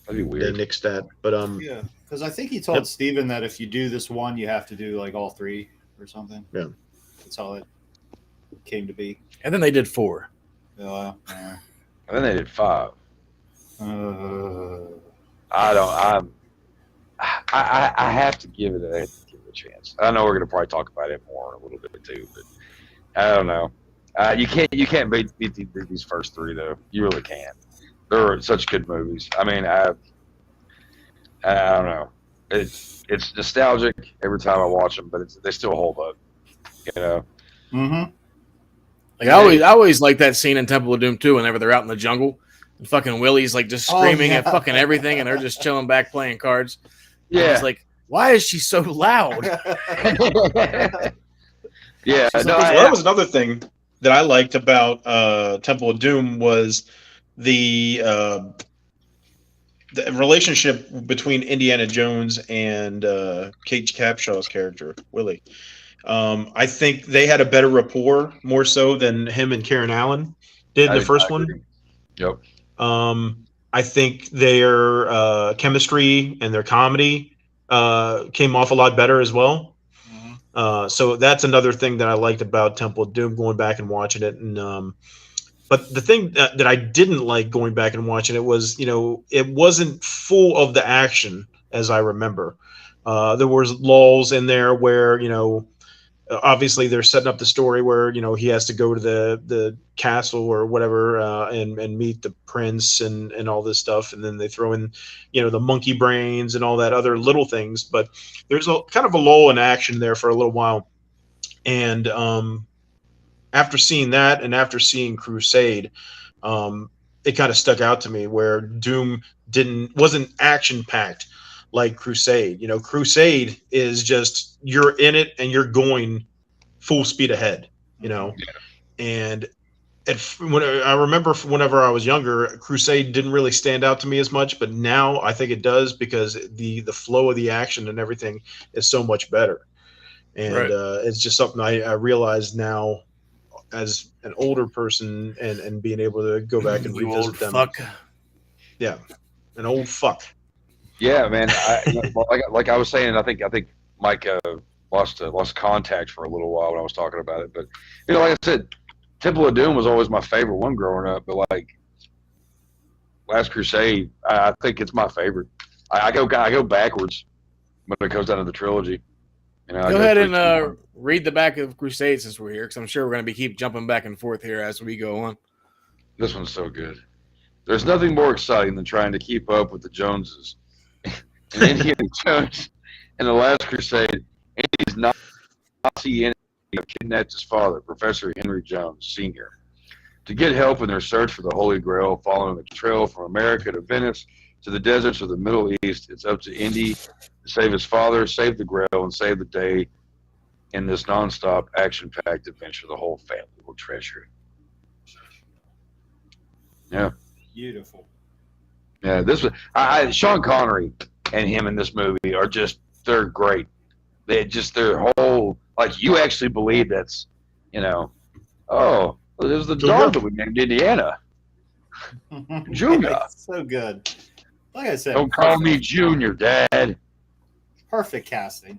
That'd be weird. They nixed that. But yeah, because I think he told Steven that if you do this one, you have to do like all three or something. Yeah. That's how it came to be. And then they did 4. And then they did 5. I have to give it a chance. I know we're gonna probably talk about it more a little bit too, but I don't know. You can't beat these first 3 though. You really can't. They're such good movies. I mean, I don't know. It's nostalgic every time I watch them, but they still hold up. Mm-hmm. Like I always like that scene in Temple of Doom too. Whenever they're out in the jungle, and fucking Willie's like just screaming at fucking everything, and they're just chilling back playing cards. Yeah, it's like, why is she so loud? Yeah, that was another thing that I liked about Temple of Doom was the relationship between Indiana Jones and Kate Capshaw's character, Willie. I think they had a better rapport, more so than him and Karen Allen did in the first one. Yep. I think their chemistry and their comedy came off a lot better as well. So that's another thing that I liked about Temple of Doom, going back and watching it. And but the thing that I didn't like going back and watching it was, it wasn't full of the action as I remember. There was lulls in there where, obviously they're setting up the story where, he has to go to the castle or whatever and meet the prince and all this stuff. And then they throw in, the monkey brains and all that other little things. But there's a kind of a lull in action there for a little while. And after seeing that and after seeing Crusade, it kind of stuck out to me where Doom wasn't action packed like Crusade. Crusade is just, you're in it and you're going full speed ahead, And when I remember whenever I was younger, Crusade didn't really stand out to me as much, but now I think it does because the flow of the action and everything is so much better. And it's just something I realize now as an older person and being able to go back and revisit them. Fuck. Yeah, an old fuck. Yeah, man. Like I was saying, I think Mike lost contact for a little while when I was talking about it. But like I said, Temple of Doom was always my favorite one growing up. But like Last Crusade, I think it's my favorite. I go backwards when it comes down to the trilogy. Go ahead and read the back of Crusade since we're here, because I'm sure we're going to keep jumping back and forth here as we go on. This one's so good. There's nothing more exciting than trying to keep up with the Joneses. And Indiana Jones in the Last Crusade, Indy's Nazi enemy kidnapped his father, Professor Henry Jones, Sr. To get help in their search for the Holy Grail, following the trail from America to Venice to the deserts of the Middle East, it's up to Indy to save his father, save the Grail, and save the day. In this nonstop, action-packed adventure, the whole family will treasure it. Yeah. Beautiful. Yeah, this was Sean Connery and him in this movie they're great. Their whole, like, you actually believe that's, oh, there's the dog that we named Indiana. Junior. So good. Like I said, don't call me Junior, Dad. Perfect casting.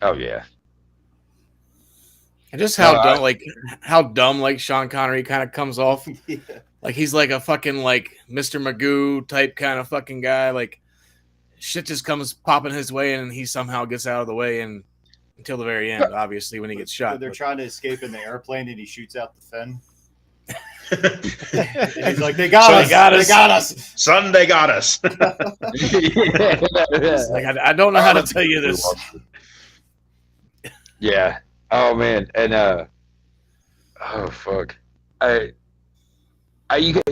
Oh yeah. And just how dumb like Sean Connery kind of comes off. Yeah. Like he's like a fucking like Mr. Magoo type kind of fucking guy. Like shit just comes popping his way and he somehow gets out of the way and until the very end, obviously, when he gets shot. They're trying to escape in the airplane and he shoots out the fin. He's like, they got us. Son, they got us. Like, I don't know how to tell you this. Yeah. Oh man. And oh fuck. You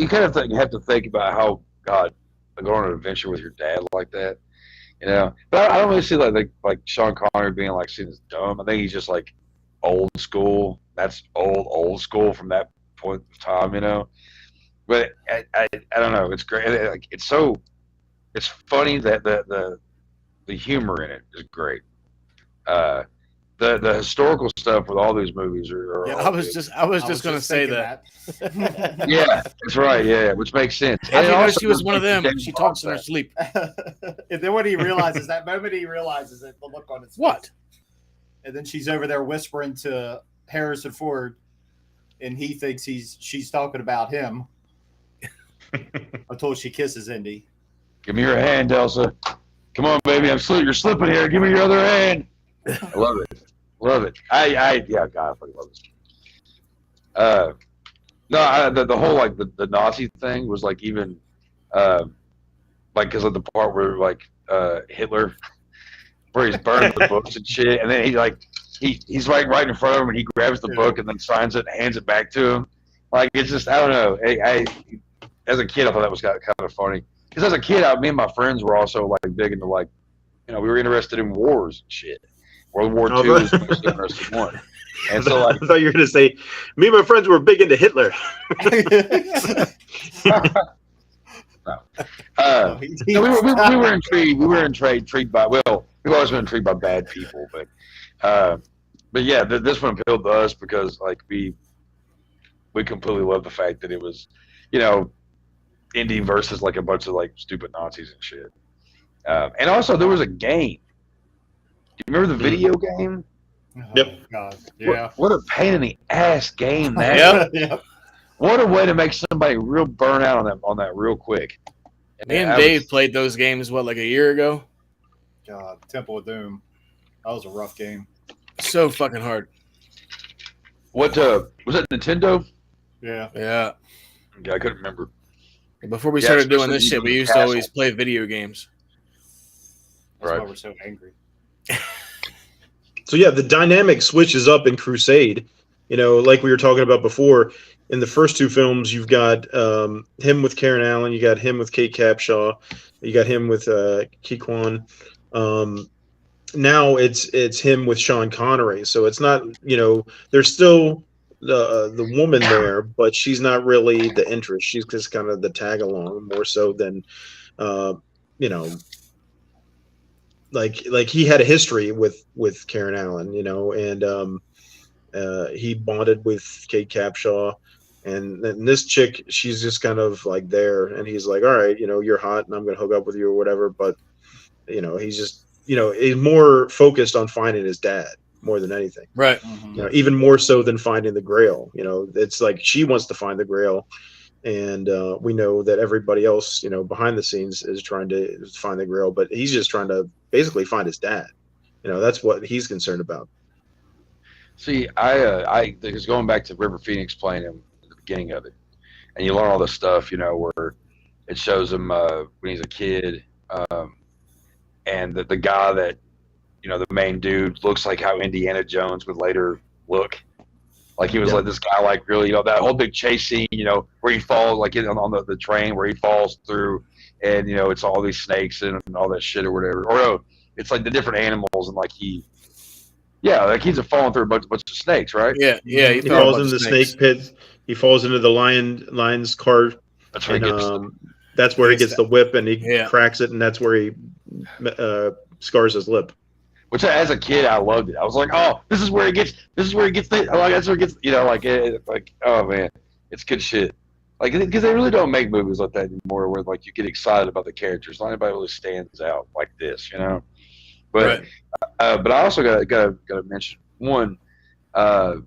kind of have to think about how God going on an adventure with your dad like that, But I don't really see like Sean Connery being like seen as dumb. I think he's just like old school. That's old school from that point of time, But I don't know. It's great. Like it's funny that the humor in it is great. The historical stuff with all these movies are I was just going to say that. Yeah, that's right. Yeah, which makes sense. I didn't know she was one of them. She talks in her sleep. And then when he realizes that moment, it, the look on his face. What? And then she's over there whispering to Harrison Ford, and he thinks she's talking about him until she kisses Indy. Give me your hand, Elsa. Come on, baby. You're slipping here. Give me your other hand. I love it. Love it. Yeah, God, I fucking love this. The whole like the Nazi thing was like even like because of the part where like Hitler, where he's burning the books and shit, and then he's right in front of him and he grabs the book and then signs it and hands it back to him. Like it's just I don't know. I as a kid I thought that was kind of funny because as a kid me and my friends were also like big into like we were interested in wars and shit. World War II was the most interesting one. And so like, I thought you were going to say, me and my friends were big into Hitler. No. We were intrigued. We were intrigued by, we've always been intrigued by bad people. But yeah, this one appealed to us because like we completely loved the fact that it was, Indy versus like a bunch of like stupid Nazis and shit. And also there was a game. Do you remember the video game? Yep. God. Yeah. What a pain in the ass game that. Yep. What a way to make somebody real burn out on that real quick. Me and Dave played those games like a year ago. God, Temple of Doom. That was a rough game. So fucking hard. What was that Nintendo? Yeah. Yeah. I couldn't remember. Before we started doing this shit, we used to always play video games. That's why we're so angry. So yeah, the dynamic switches up in Crusade. Like we were talking about before, in the first two films, you've got him with Karen Allen, you got him with Kate Capshaw, you got him with Ki Kwan. Now it's him with Sean Connery. So it's not, there's still the woman there, but she's not really the interest. She's just kind of the tag along more so than, you know, like he had a history with Karen Allen, you know, and he bonded with Kate Capshaw, and then this chick, she's just kind of like there, and he's like, all right, you know, you're hot, and I'm gonna hook up with you or whatever, but you know, he's just, you know, he's more focused on finding his dad more than anything, right? You know, even more so than finding the Grail. You know, it's like she wants to find the Grail, and we know that everybody else, you know, behind the scenes is trying to find the Grail, but he's just trying to basically find his dad. You know, that's what he's concerned about. See, I because going back to River Phoenix playing him at the beginning of it, and you learn all this stuff, you know, where it shows him when he's a kid, and the guy that, you know, the main dude looks like how Indiana Jones would later look. Like he was like this guy, like really, you know, that whole big chase scene, you know, where he falls, like on the train where he falls through, and, you know, it's all these snakes and all that shit or whatever. Or no, it's like the different animals, and like like he's falling through a bunch of snakes, right? Yeah. He falls into the snake pit. He falls into the lion's cart. That's where he gets. That's where he gets the whip, and he cracks it, and that's where he scars his lip. Which, as a kid, I loved it. I was like, "Oh, this is where he gets. This is where he gets. Like, that's where he gets. You know, like oh man, it's good shit. Like, because they really don't make movies like that anymore, where like you get excited about the characters. Not anybody really stands out like this, you know. But but I also got to mention one. I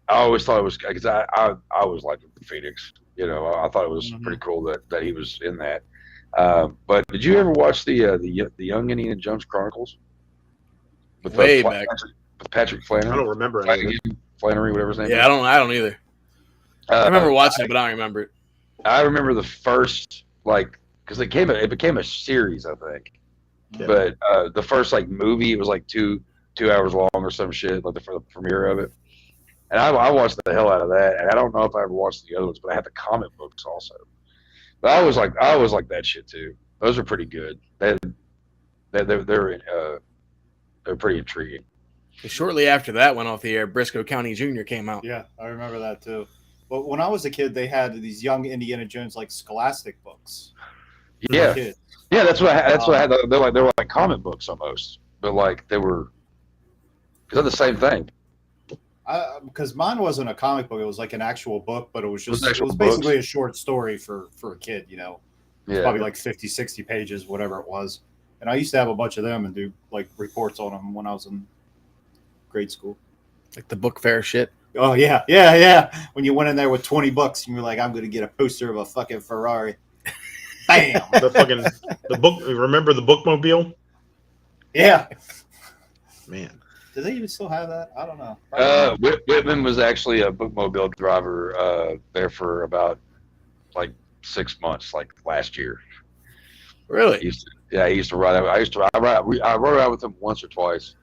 always thought it was, because I always liked Phoenix. You know, I thought it was pretty cool that he was in that. But did you ever watch the Young Indiana Jones Chronicles? With Way back. With Patrick Flannery. I don't remember Flannery, whatever his name is. Yeah, I don't either. I remember watching it, but I don't remember it. I remember the first, like, because it became a series, I think. Yeah. But the first like movie, it was like two hours long or some shit, like the premiere of it. And I watched the hell out of that. And I don't know if I ever watched the other ones, but I had the comic books also. But I always like that shit too. Those are pretty good. They're pretty intriguing. Shortly after that went off the air, Briscoe County Jr. came out. Yeah, I remember that too. But when I was a kid, they had these Young Indiana Jones like Scholastic books. Yeah, that's what I had. They were like comic books almost, but like they were, because they're the same thing. Because mine wasn't a comic book; it was like an actual book, but it was books. basically a short story for a kid. You know, yeah, probably like 50, 60 pages, whatever it was. And I used to have a bunch of them and do like reports on them when I was in grade school, like the book fair shit. Oh yeah. When you went in there with $20, you were like, "I'm going to get a poster of a fucking Ferrari." Bam! the book. Remember the bookmobile? Yeah. Man, do they even still have that? I don't know. Whitman was actually a bookmobile driver there for about like 6 months, like last year. Really? He used to ride. I rode out with him once or twice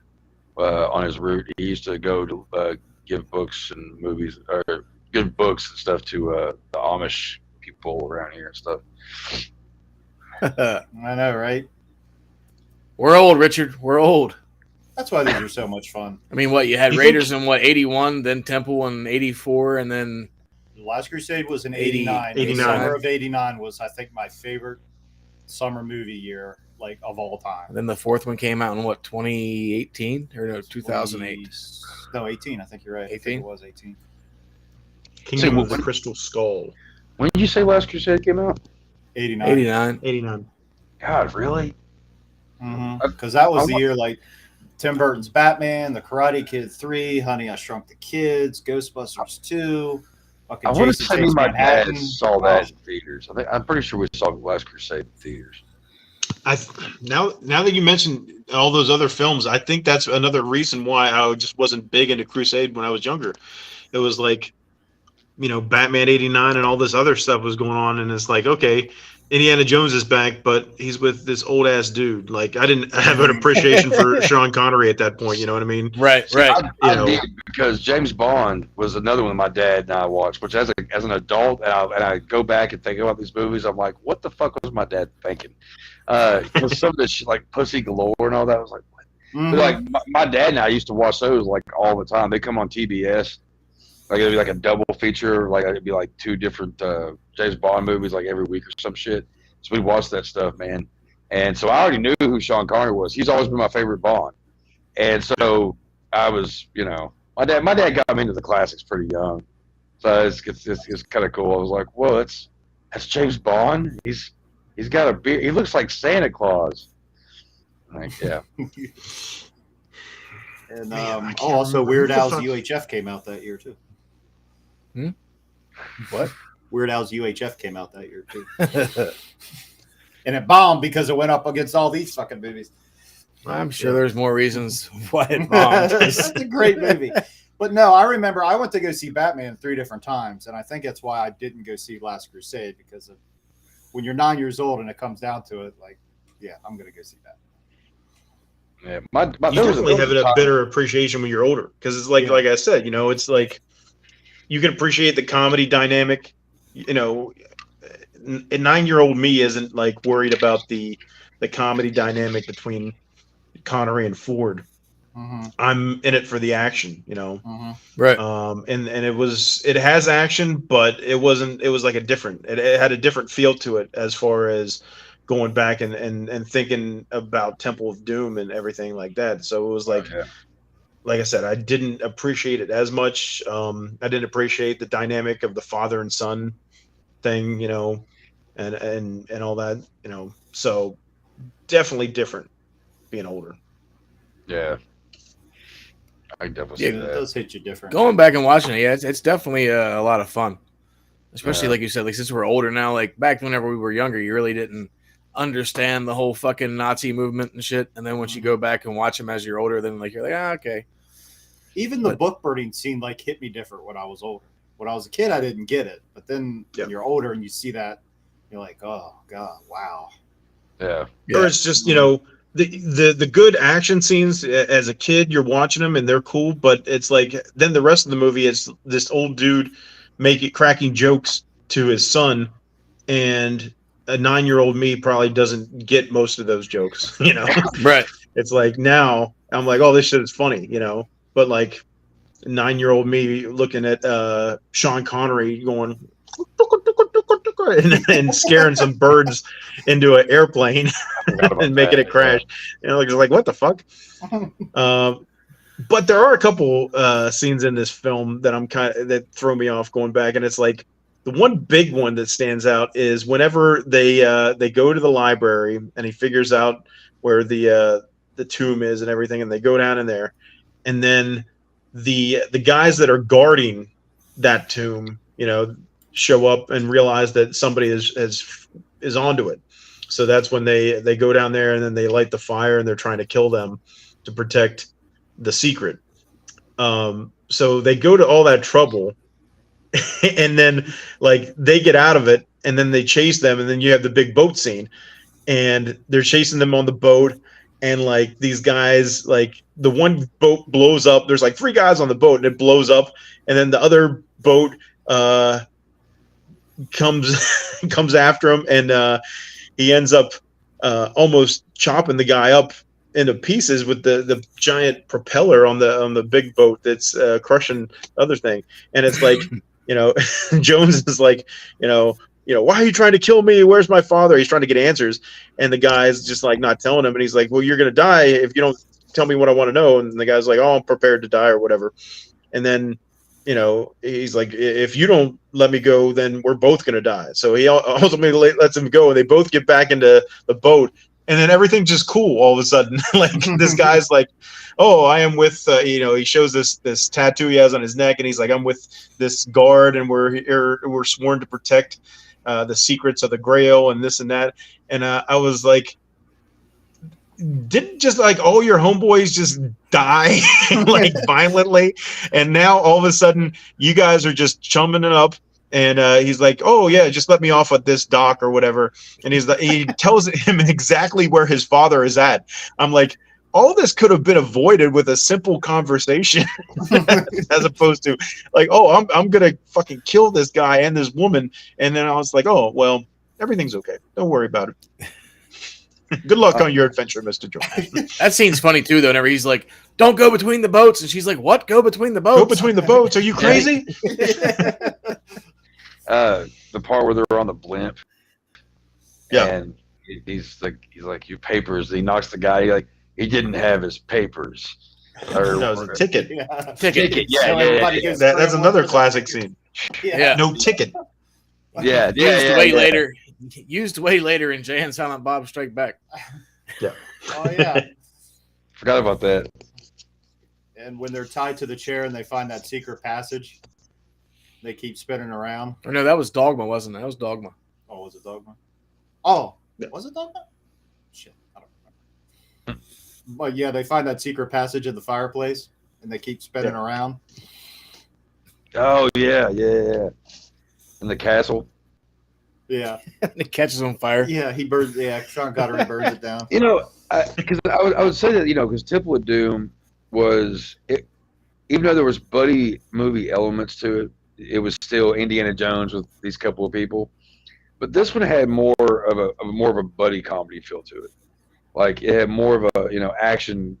on his route. He used to go to give books and movies, or give books and stuff to the Amish people around here and stuff. I know, right? We're old, Richard. We're old. That's why these are so much fun. I mean, you had Raiders in 81, then Temple in 84, and then The Last Crusade was in 89. 89. The summer of 89 was, I think, my favorite summer movie year, like, of all time. And then the fourth one came out in 2018 or no, 2008? No, 18. I think you're right. 18? It was 18. Kingdom of the Crystal Skull. When did you say Last Crusade came out? 89. 89. God, really? Because that was the year, like, Tim Burton's Batman, The Karate Kid 3, Honey, I Shrunk the Kids, Ghostbusters 2. I want to say my dad saw that in theaters. I'm pretty sure we saw Last Crusade in theaters. Now that you mentioned all those other films, I think that's another reason why I just wasn't big into Crusade when I was younger. It was like, you know, Batman 89 and all this other stuff was going on, and it's like, okay, Indiana Jones is back, but he's with this old ass dude. Like, I didn't have an appreciation for Sean Connery at that point. You know what I mean? Right. I did, because James Bond was another one my dad and I watched. Which, as an adult, and I go back and think about these movies, I'm like, what the fuck was my dad thinking? Some of this shit, like Pussy Galore and all that, was like, what? But like my dad and I used to watch those like all the time. They come on TBS. Like it'd be like a double feature, like it'd be like 2 different James Bond movies like every week or some shit. So we watched that stuff, man. And so I already knew who Sean Connery was. He's always been my favorite Bond. And so I was, my dad got me into the classics pretty young. So it's kind of cool. I was like, whoa, that's James Bond. He's got a beard. He looks like Santa Claus. Like, yeah. And also Weird Al's UHF came out that year too. What? Weird Al's UHF came out that year too. And it bombed because it went up against all these fucking movies. I'm sure there's more reasons why it bombed. It's a great movie. But no, I remember I went to go see Batman 3 different times, and I think that's why I didn't go see Last Crusade, because of when you're 9 years old and it comes down to it, like, yeah, I'm going to go see Batman. Yeah, you definitely have a better appreciation when you're older, because it's like I said, it's like you can appreciate the comedy dynamic. A 9-year-old me isn't like worried about the comedy dynamic between Connery and Ford. Mm-hmm. I'm in it for the action, Mm-hmm. Right. And it has action, but it was like it had a different feel to it as far as going back and thinking about Temple of Doom and everything like that. So it was like, like I said, I didn't appreciate it as much. I didn't appreciate the dynamic of the father and son thing, and all that, so definitely different being older. Yeah. I definitely see that. It does hit you different. Going back and watching it, it's definitely a lot of fun. Especially like you said, like since we're older now, like back whenever we were younger, you really didn't understand the whole fucking Nazi movement and shit. And then once you go back and watch them as you're older, then like you're like, okay. Even the book burning scene like hit me different when I was older. When I was a kid, I didn't get it. But then when you're older and you see that, you're like, oh God, wow. Yeah. Or it's just, the good action scenes as a kid, you're watching them and they're cool, but it's like then the rest of the movie is this old dude cracking jokes to his son, and a 9-year-old me probably doesn't get most of those jokes, Right. It's like now I'm like, oh, this shit is funny, but like 9-year-old me looking at Sean Connery going and scaring some birds into an airplane and making it crash. Like what the fuck? But there are a couple scenes in this film that that throw me off going back, and it's like the one big one that stands out is whenever they go to the library and he figures out where the tomb is and everything, and they go down in there, and then the guys that are guarding that tomb, show up and realize that somebody is onto it. So that's when they go down there and then they light the fire and they're trying to kill them to protect the secret. So they go to all that trouble and then like they get out of it and then they chase them, and then you have the big boat scene and they're chasing them on the boat, and like these guys, like the one boat blows up. There's like 3 guys on the boat and it blows up, and then the other boat comes after him, and he ends up almost chopping the guy up into pieces with the giant propeller on the big boat that's crushing the other thing. And it's like, Jones is like, why are you trying to kill me? Where's my father? He's trying to get answers, and the guy's just like not telling him, and he's like, well, you're gonna die if you don't tell me what I want to know. And the guy's like, oh, I'm prepared to die or whatever. And then he's like, if you don't let me go, then we're both going to die. So he ultimately lets him go, and they both get back into the boat, and then everything's just cool all of a sudden. Like this guy's like, oh, I am with, he shows this tattoo he has on his neck, and he's like, I'm with this guard, and we're sworn to protect the secrets of the Grail and this and that. And I was like, didn't just like all your homeboys just die like violently, and now all of a sudden you guys are just chumming it up? And he's like, oh yeah, just let me off at this dock or whatever. And he tells him exactly where his father is at. I'm like, all this could have been avoided with a simple conversation as opposed to like, oh, I'm gonna fucking kill this guy and this woman. And then I was like, oh well, everything's okay, don't worry about it. Good luck on your adventure, Mr. Jones. That scene's funny too, though. Whenever he's like, "Don't go between the boats," and she's like, "What? Go between the boats? Go between the boats? Are you crazy?" The part where they're on the blimp. Yeah. And he's like, "Your papers." He knocks the guy. He didn't have his papers. Or No, it's a ticket. Ticket. Yeah. That's another classic scene. Yeah. No ticket. Yeah. Used way later in Jay and Silent Bob Strike Back. Yeah. Oh yeah. Forgot about that. And when they're tied to the chair and they find that secret passage, they keep spinning around. Or no, that was Dogma, wasn't it? That was Dogma. Oh, was it Dogma? Oh, was it Dogma? Shit, I don't remember. But yeah, they find that secret passage in the fireplace, and they keep spinning around. Oh yeah. In the castle. Yeah. It catches on fire. Yeah, he burns. Yeah, Sean Connery burns it down. Because I would say that because Temple of Doom was even though there was buddy movie elements to it, it was still Indiana Jones with these couple of people. But this one had more of a buddy comedy feel to it. Like it had more of a action,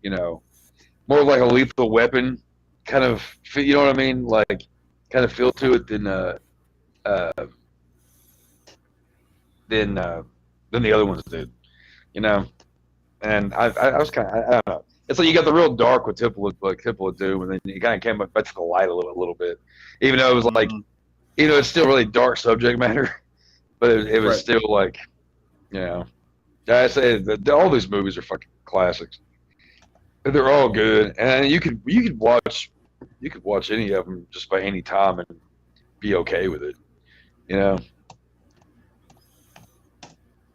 more of like a Lethal Weapon kind of, you know what I mean? Like kind of feel to it than the other ones did, And I was kind of I don't know. It's like you got the real dark with Temple of Doom, and then you kind of came back to the light a little bit, even though it was like, it's still really dark subject matter, but it was still like, I say all these movies are fucking classics. They're all good, and you could watch any of them just by any time and be okay with it,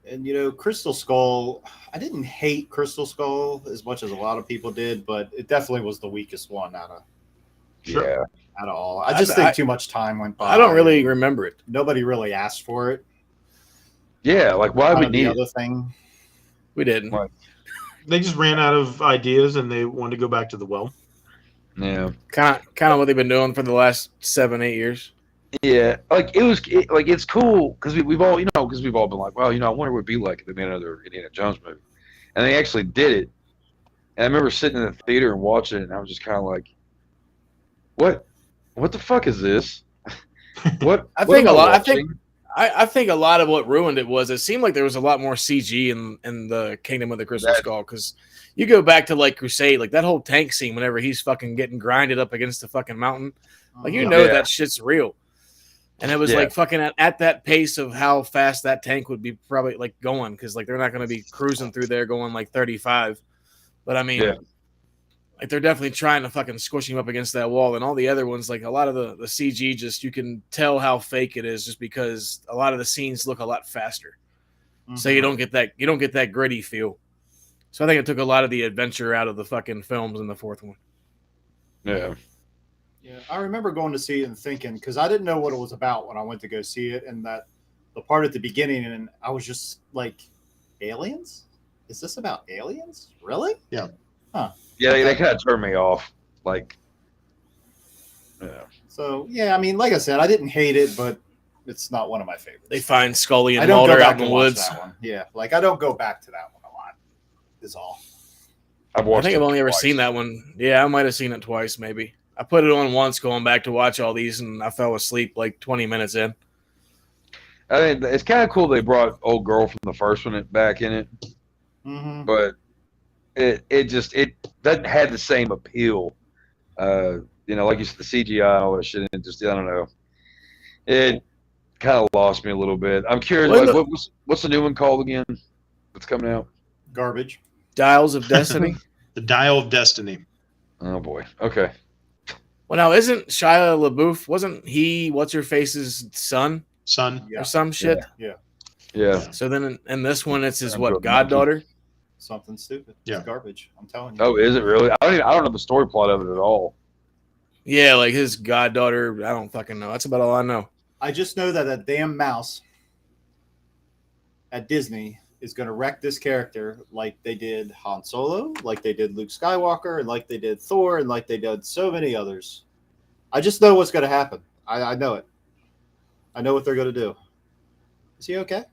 And Crystal Skull, I didn't hate Crystal Skull as much as a lot of people did, but it definitely was the weakest one out of all. I just think too much time went by. I don't really remember it. Nobody really asked for it. Yeah, like why would we need the other thing? We didn't. They just ran out of ideas and they wanted to go back to the well. Yeah, kind of what they've been doing for the last 7-8 years. Yeah, it's cool because we've all been like, well, I wonder what it'd be like if they made another Indiana Jones movie, and they actually did it. And I remember sitting in the theater and watching it, and I was just kind of like, what the fuck is this? I think a lot of what ruined it was it seemed like there was a lot more CG in the Kingdom of the Crystal Skull, because you go back to like Crusade, like that whole tank scene whenever he's fucking getting grinded up against the fucking mountain, like that shit's real. And it was like fucking at that pace of how fast that tank would be probably like going, because like they're not going to be cruising through there going like 35. But I mean, like they're definitely trying to fucking squish him up against that wall. And all the other ones, like a lot of the CG, just you can tell how fake it is just because a lot of the scenes look a lot faster. Mm-hmm. So you don't get that gritty feel. So I think it took a lot of the adventure out of the fucking films in the fourth one. Yeah. Yeah, I remember going to see it and thinking, because I didn't know what it was about when I went to go see it, and that the part at the beginning, and I was just like, aliens? Is this about aliens? Really? Yeah. Huh. Yeah, they kind of turned me off. Like, yeah. So, yeah, I mean, like I said, I didn't hate it, but it's not one of my favorites. They find Scully and Mulder out in the woods. That one. Yeah, like I don't go back to that one a lot, is all. I think I've only ever seen that one. Yeah, I might have seen it twice, maybe. I put it on once going back to watch all these, and I fell asleep like 20 minutes in. I mean, it's kind of cool they brought old girl from the first one back in it. Mm-hmm. But it doesn't have the same appeal. Like you said, the CGI and all that shit, it just, I don't know. It kind of lost me a little bit. I'm curious, what's the new one called again that's coming out? Garbage. Dials of Destiny? The Dial of Destiny. Oh, boy. Okay. Well, now, isn't Shia LaBeouf, wasn't he What's-Her-Face's son? Or some shit? Yeah. So then in this one, it's his, goddaughter? Something stupid. Yeah. It's garbage. I'm telling you. Oh, is it really? I don't know the story plot of it at all. Yeah, like his goddaughter, I don't fucking know. That's about all I know. I just know that damn mouse at Disney is going to wreck this character like they did Han Solo, like they did Luke Skywalker, and like they did Thor, and like they did so many others. I just know what's going to happen. I know it. I know what they're going to do. Is he okay?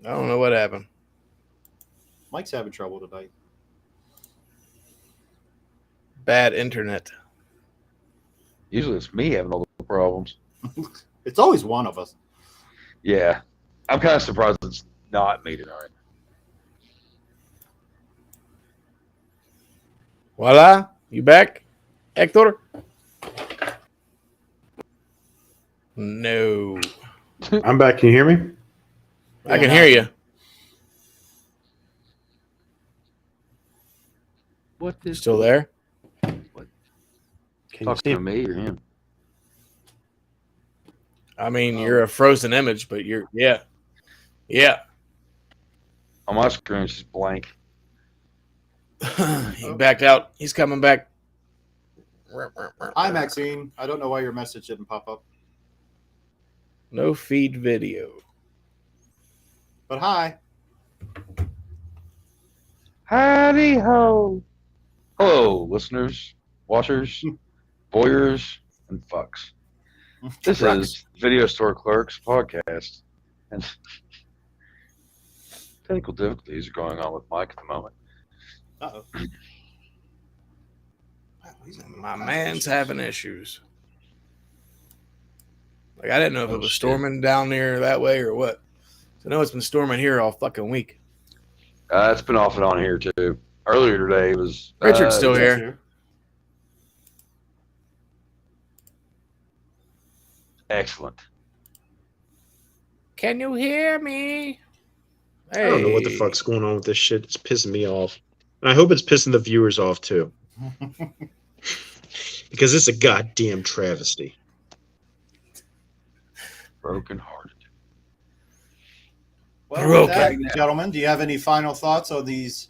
I don't know what happened. Mike's having trouble tonight. Bad internet. Usually it's me having all the problems. It's always one of us. Yeah. I'm kind of surprised it's not me tonight. Voila. You back, Hector? No. I'm back. Can you hear me? I can hear you. What is Still there? What? Can you Talking see to him? me or him? I mean, you're a frozen image, but you're yeah. On my screen, it's just blank. He backed out. He's coming back. Hi, Maxine. I don't know why your message didn't pop up. No feed video. But hi. Howdy ho. Hello, listeners, watchers, voyeurs, and fucks. This is Video Store Clerks Podcast. And technical difficulties are going on with Mike at the moment. Uh-oh. My man's having issues. Like, I didn't know if it was storming down there that way or what. I know it's been storming here all fucking week. It's been off and on here, too. Earlier today it was... Richard's still here. Excellent. Can you hear me? Hey. I don't know what the fuck's going on with this shit. It's pissing me off. And I hope it's pissing the viewers off, too. Because it's a goddamn travesty. Broken hearted. Well, with that, gentlemen, do you have any final thoughts on these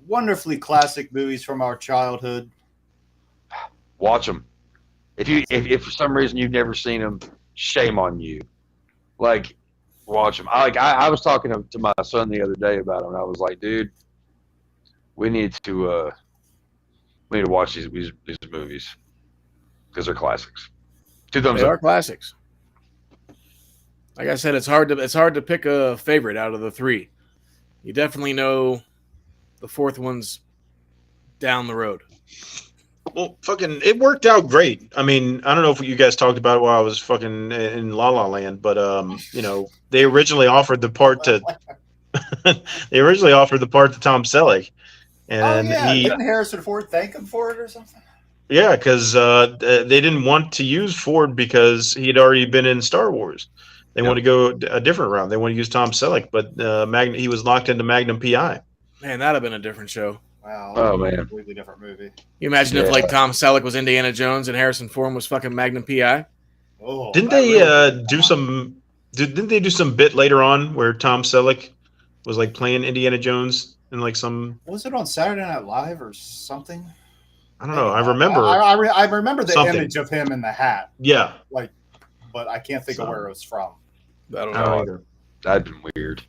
wonderfully classic movies from our childhood? Watch them. If for some reason you've never seen them, shame on you. Like, watch them. I was talking to my son the other day about them, and I was like, dude, we need to watch these movies because they're classics. Two thumbs They up. are classics. Like I said, it's hard to pick a favorite out of the three. You definitely know the fourth one's down the road. Well, fucking, it worked out great. I mean, I don't know if you guys talked about it while I was fucking in La La Land, but you know, they originally offered the part to Tom Selleck, and didn't Harrison Ford thank him for it or something? Yeah, because they didn't want to use Ford because he had already been in Star Wars. They want to go a different route. They want to use Tom Selleck, but he was locked into Magnum PI. Man, that'd have been a different show. Wow. Oh, man. A completely different movie. You imagine if like Tom Selleck was Indiana Jones and Harrison Ford was fucking Magnum PI? Oh, didn't they do some? Didn't they do some bit later on where Tom Selleck was like playing Indiana Jones in like some? Was it on Saturday Night Live or something? I don't know. I remember. I remember the something. image of him in the hat. Yeah. Like, but I can't think of where it was from. I don't I know. don't either. That'd been weird.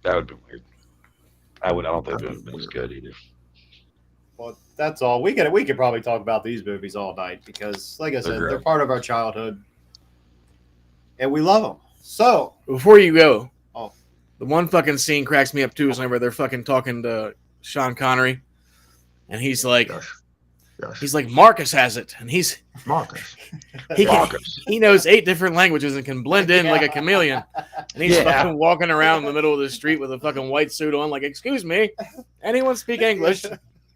That would have been weird. I don't think it would have been as good either. Well, that's all. We could probably talk about these movies all night because, like I said, they're part of our childhood, and we love them. So, before you go, the one fucking scene cracks me up too is whenever they're fucking talking to Sean Connery, and he's like, he's like, Marcus has it, and he's Marcus. He knows 8 different languages and can blend in like a chameleon. And he's fucking walking around in the middle of the street with a fucking white suit on, like, excuse me, anyone speak English?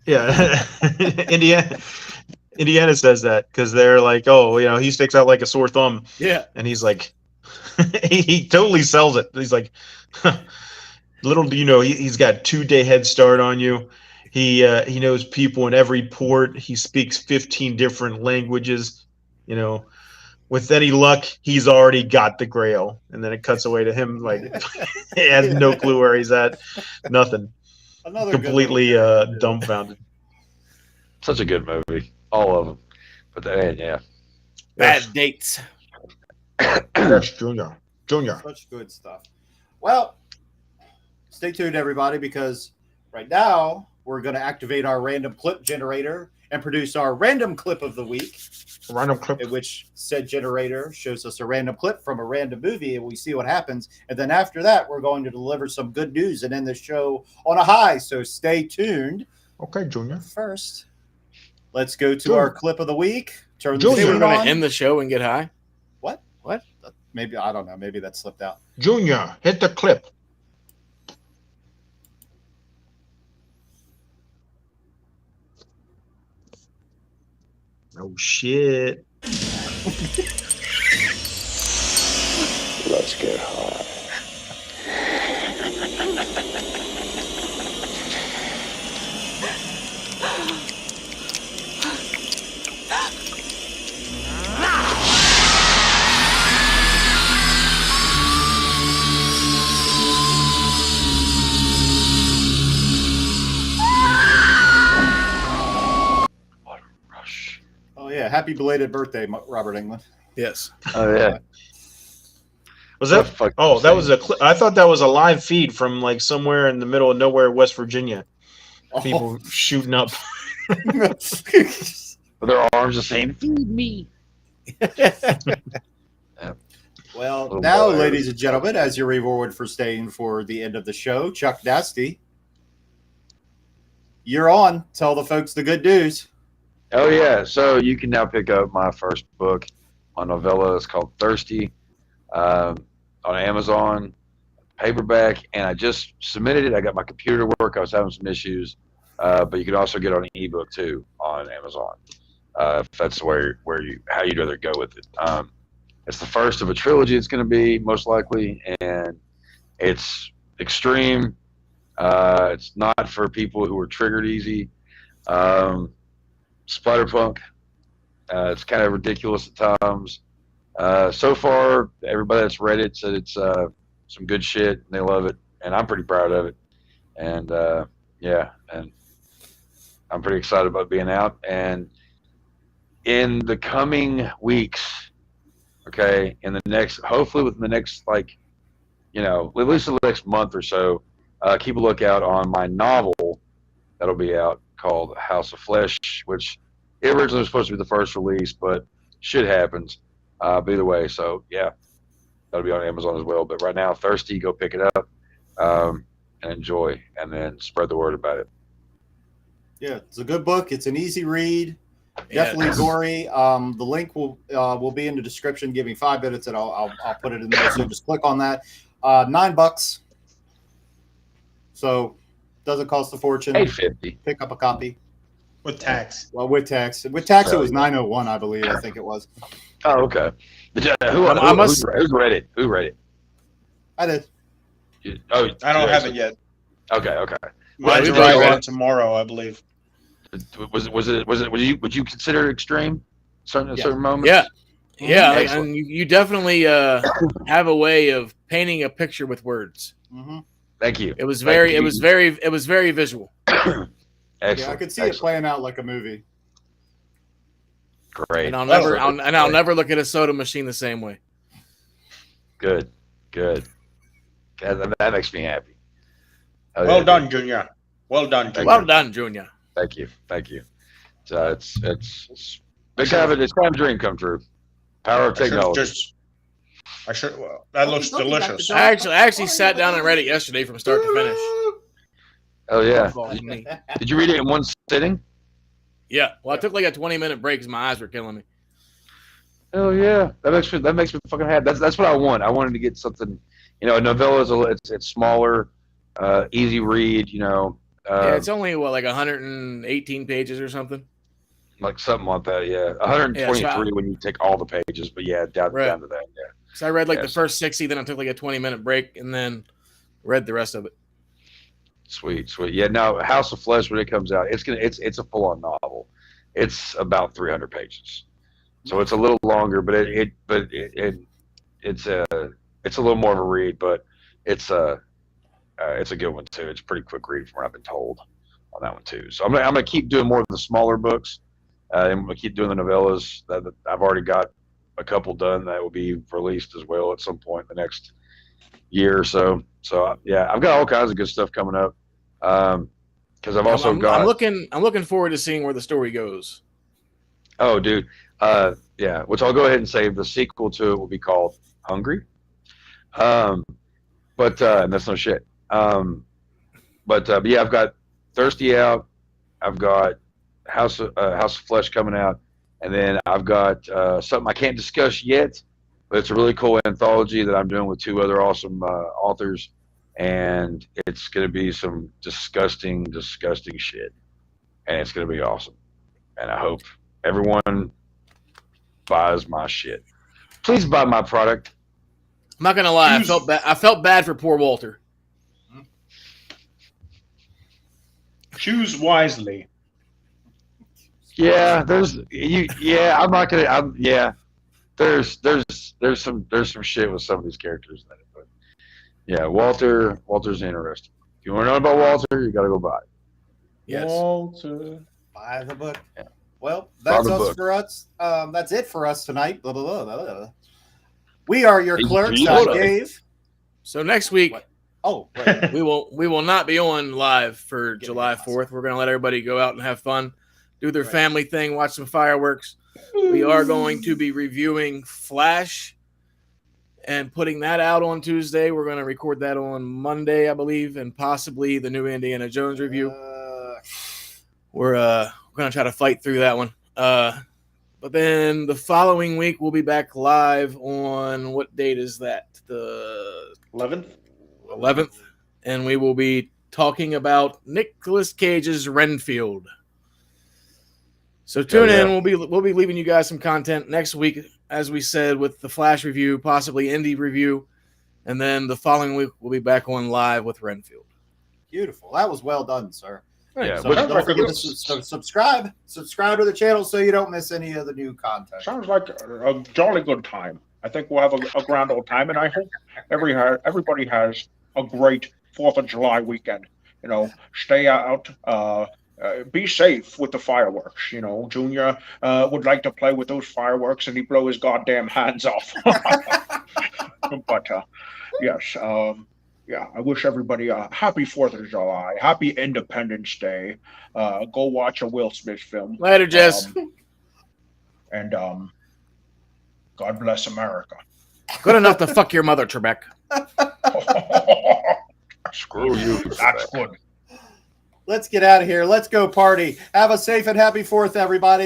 Yeah, Indiana says that because they're like, oh, you know, he sticks out like a sore thumb. Yeah, and he's like, he totally sells it. He's like, little do you know, he's got 2-day head start on you. He knows people in every port. He speaks 15 different languages. You know, with any luck, he's already got the Grail. And then it cuts away to him like he has no clue where he's at. Nothing. Completely dumbfounded. Such a good movie, all of them. But yeah, bad dates. Yes, Junior. Such good stuff. Well, stay tuned, everybody, because right now we're going to activate our random clip generator, and produce our random clip of the week. Random clip. In which said generator shows us a random clip from a random movie and we see what happens. And then after that, we're going to deliver some good news and end the show on a high. So stay tuned. Okay, Junior. First, let's go to our clip of the week. Turn the We're scene going on. to end the show and get high. What? What? Maybe, I don't know. Maybe that slipped out. Junior, hit the clip. Oh, shit. Let's get high. Oh, yeah. Happy belated birthday, Robert Englund. Yes. Oh yeah. Was that? Oh, that was a clip. I thought that was a live feed from like somewhere in the middle of nowhere, West Virginia. People shooting up. With their arms just saying, "Feed me." Well, now, ladies and gentlemen, as your reward for staying for the end of the show, Chuck Nasty, you're on. Tell the folks the good news. Oh yeah, so you can now pick up my first book, my novella. It's called Thirsty, on Amazon, paperback, and I just submitted it. I got my computer to work. I was having some issues, but you can also get on an ebook too on Amazon. If that's how you'd rather go with it. It's the first of a trilogy. It's going to be most likely, and it's extreme. It's not for people who are triggered easy. Splatterpunk. It's kind of ridiculous at times. So far, everybody that's read it said it's some good shit, and they love it, and I'm pretty proud of it. And yeah, and I'm pretty excited about being out. And in the coming weeks, okay, hopefully within the next, like, at least the next month or so, keep a lookout on my novel that'll be out called House of Flesh, which originally was supposed to be the first release, but shit happens. But either way, so yeah, that'll be on Amazon as well. But right now, Thirsty, go pick it up and enjoy, and then spread the word about it. Yeah, it's a good book. It's an easy read. Definitely gory. The link will be in the description. Give me 5 minutes, and I'll put it in there. So just click on that. $9. So doesn't cost a fortune. $8.50. Pick up a copy with tax. Well, with tax. With tax, it was $9.01, I believe. I think it was. Oh, okay. Who read it? Who read it? I did. I don't have it yet. Okay. Mine's arriving tomorrow, I believe. Would you consider it extreme? Certain moments? Yeah, and you definitely have a way of painting a picture with words. Mm-hmm. Thank you. It was very visual. Excellent. Yeah, I could see it playing out like a movie. Great. And I'll never look at a soda machine the same way. Good. That makes me happy. Well done, Junior. Well done, Junior. Thank you. So it's kind of a dream come true. Power of technology. That looks delicious. I actually sat down and read it yesterday from start to finish. Oh yeah. Did you read it in one sitting? Yeah. Well, I took like a 20-minute break because my eyes were killing me. Oh yeah. That makes me fucking happy. That's what I want. I wanted to get something. A novella it's smaller, easy read. Yeah, it's only like 118 pages or something. Like something like that, yeah. 123 when you take all the pages, but yeah, down to that, yeah. So I read the first 60, then I took like a 20-minute break, and then read the rest of it. Sweet. Yeah, now House of Flesh, when it comes out, it's a full-on novel. It's about 300 pages, so it's a little longer, but it's a little more of a read, but it's a good one too. It's a pretty quick read from what I've been told on that one too. So I'm gonna keep doing more of the smaller books. I'm gonna keep doing the novellas that I've already got a couple done that will be released as well at some point in the next year or so. So yeah, I've got all kinds of good stuff coming up. Because I've also got. I'm looking forward to seeing where the story goes. Oh, dude. Yeah. Which I'll go ahead and say the sequel to it will be called Hungry. And that's no shit. But yeah, I've got Thirsty out. I've got House of Flesh coming out, and then I've got something I can't discuss yet, but it's a really cool anthology that I'm doing with 2 other awesome authors, and it's going to be some disgusting shit, and it's going to be awesome, and I hope everyone buys my shit. Please buy my product. I'm not gonna lie, I felt bad for poor Walter. Choose wisely. Yeah, there's some shit with some of these characters in it, but yeah, Walter's interesting. If you want to know about Walter, you got to go buy it. Yes. Walter. Buy the book. Yeah. Well, that's Buy the us book. for us. That's it for us tonight. Blah, blah, blah, blah, blah. We are your clerks. Dave. So next week, Oh, wait. we will not be on live for July 4th. We're going to let everybody go out and have fun, do their family thing, watch some fireworks. We are going to be reviewing Flash and putting that out on Tuesday. We're going to record that on Monday, I believe, and possibly the new Indiana Jones review. We're going to try to fight through that one. But then the following week, we'll be back live on, what date is that? The 11th. And we will be talking about Nicolas Cage's Renfield. So tune in. We'll be leaving you guys some content next week, as we said, with the Flash review, possibly Indie review. And then the following week, we'll be back on live with Renfield. Beautiful. That was well done, sir. Yeah, So don't forget to subscribe. Subscribe to the channel so you don't miss any of the new content. Sounds like a jolly good time. I think we'll have a grand old time, and I hope everybody has a great 4th of July weekend. You know, stay out, be safe with the fireworks. You know, Junior would like to play with those fireworks, and he blow his goddamn hands off. But yes, yeah, I wish everybody a happy 4th of July, happy Independence Day. Go watch a Will Smith film. Later, Jess. And God bless America. Good enough to fuck your mother, Trebek. Screw you. That's good. Let's get out of here. Let's go party. Have a safe and happy 4th, everybody.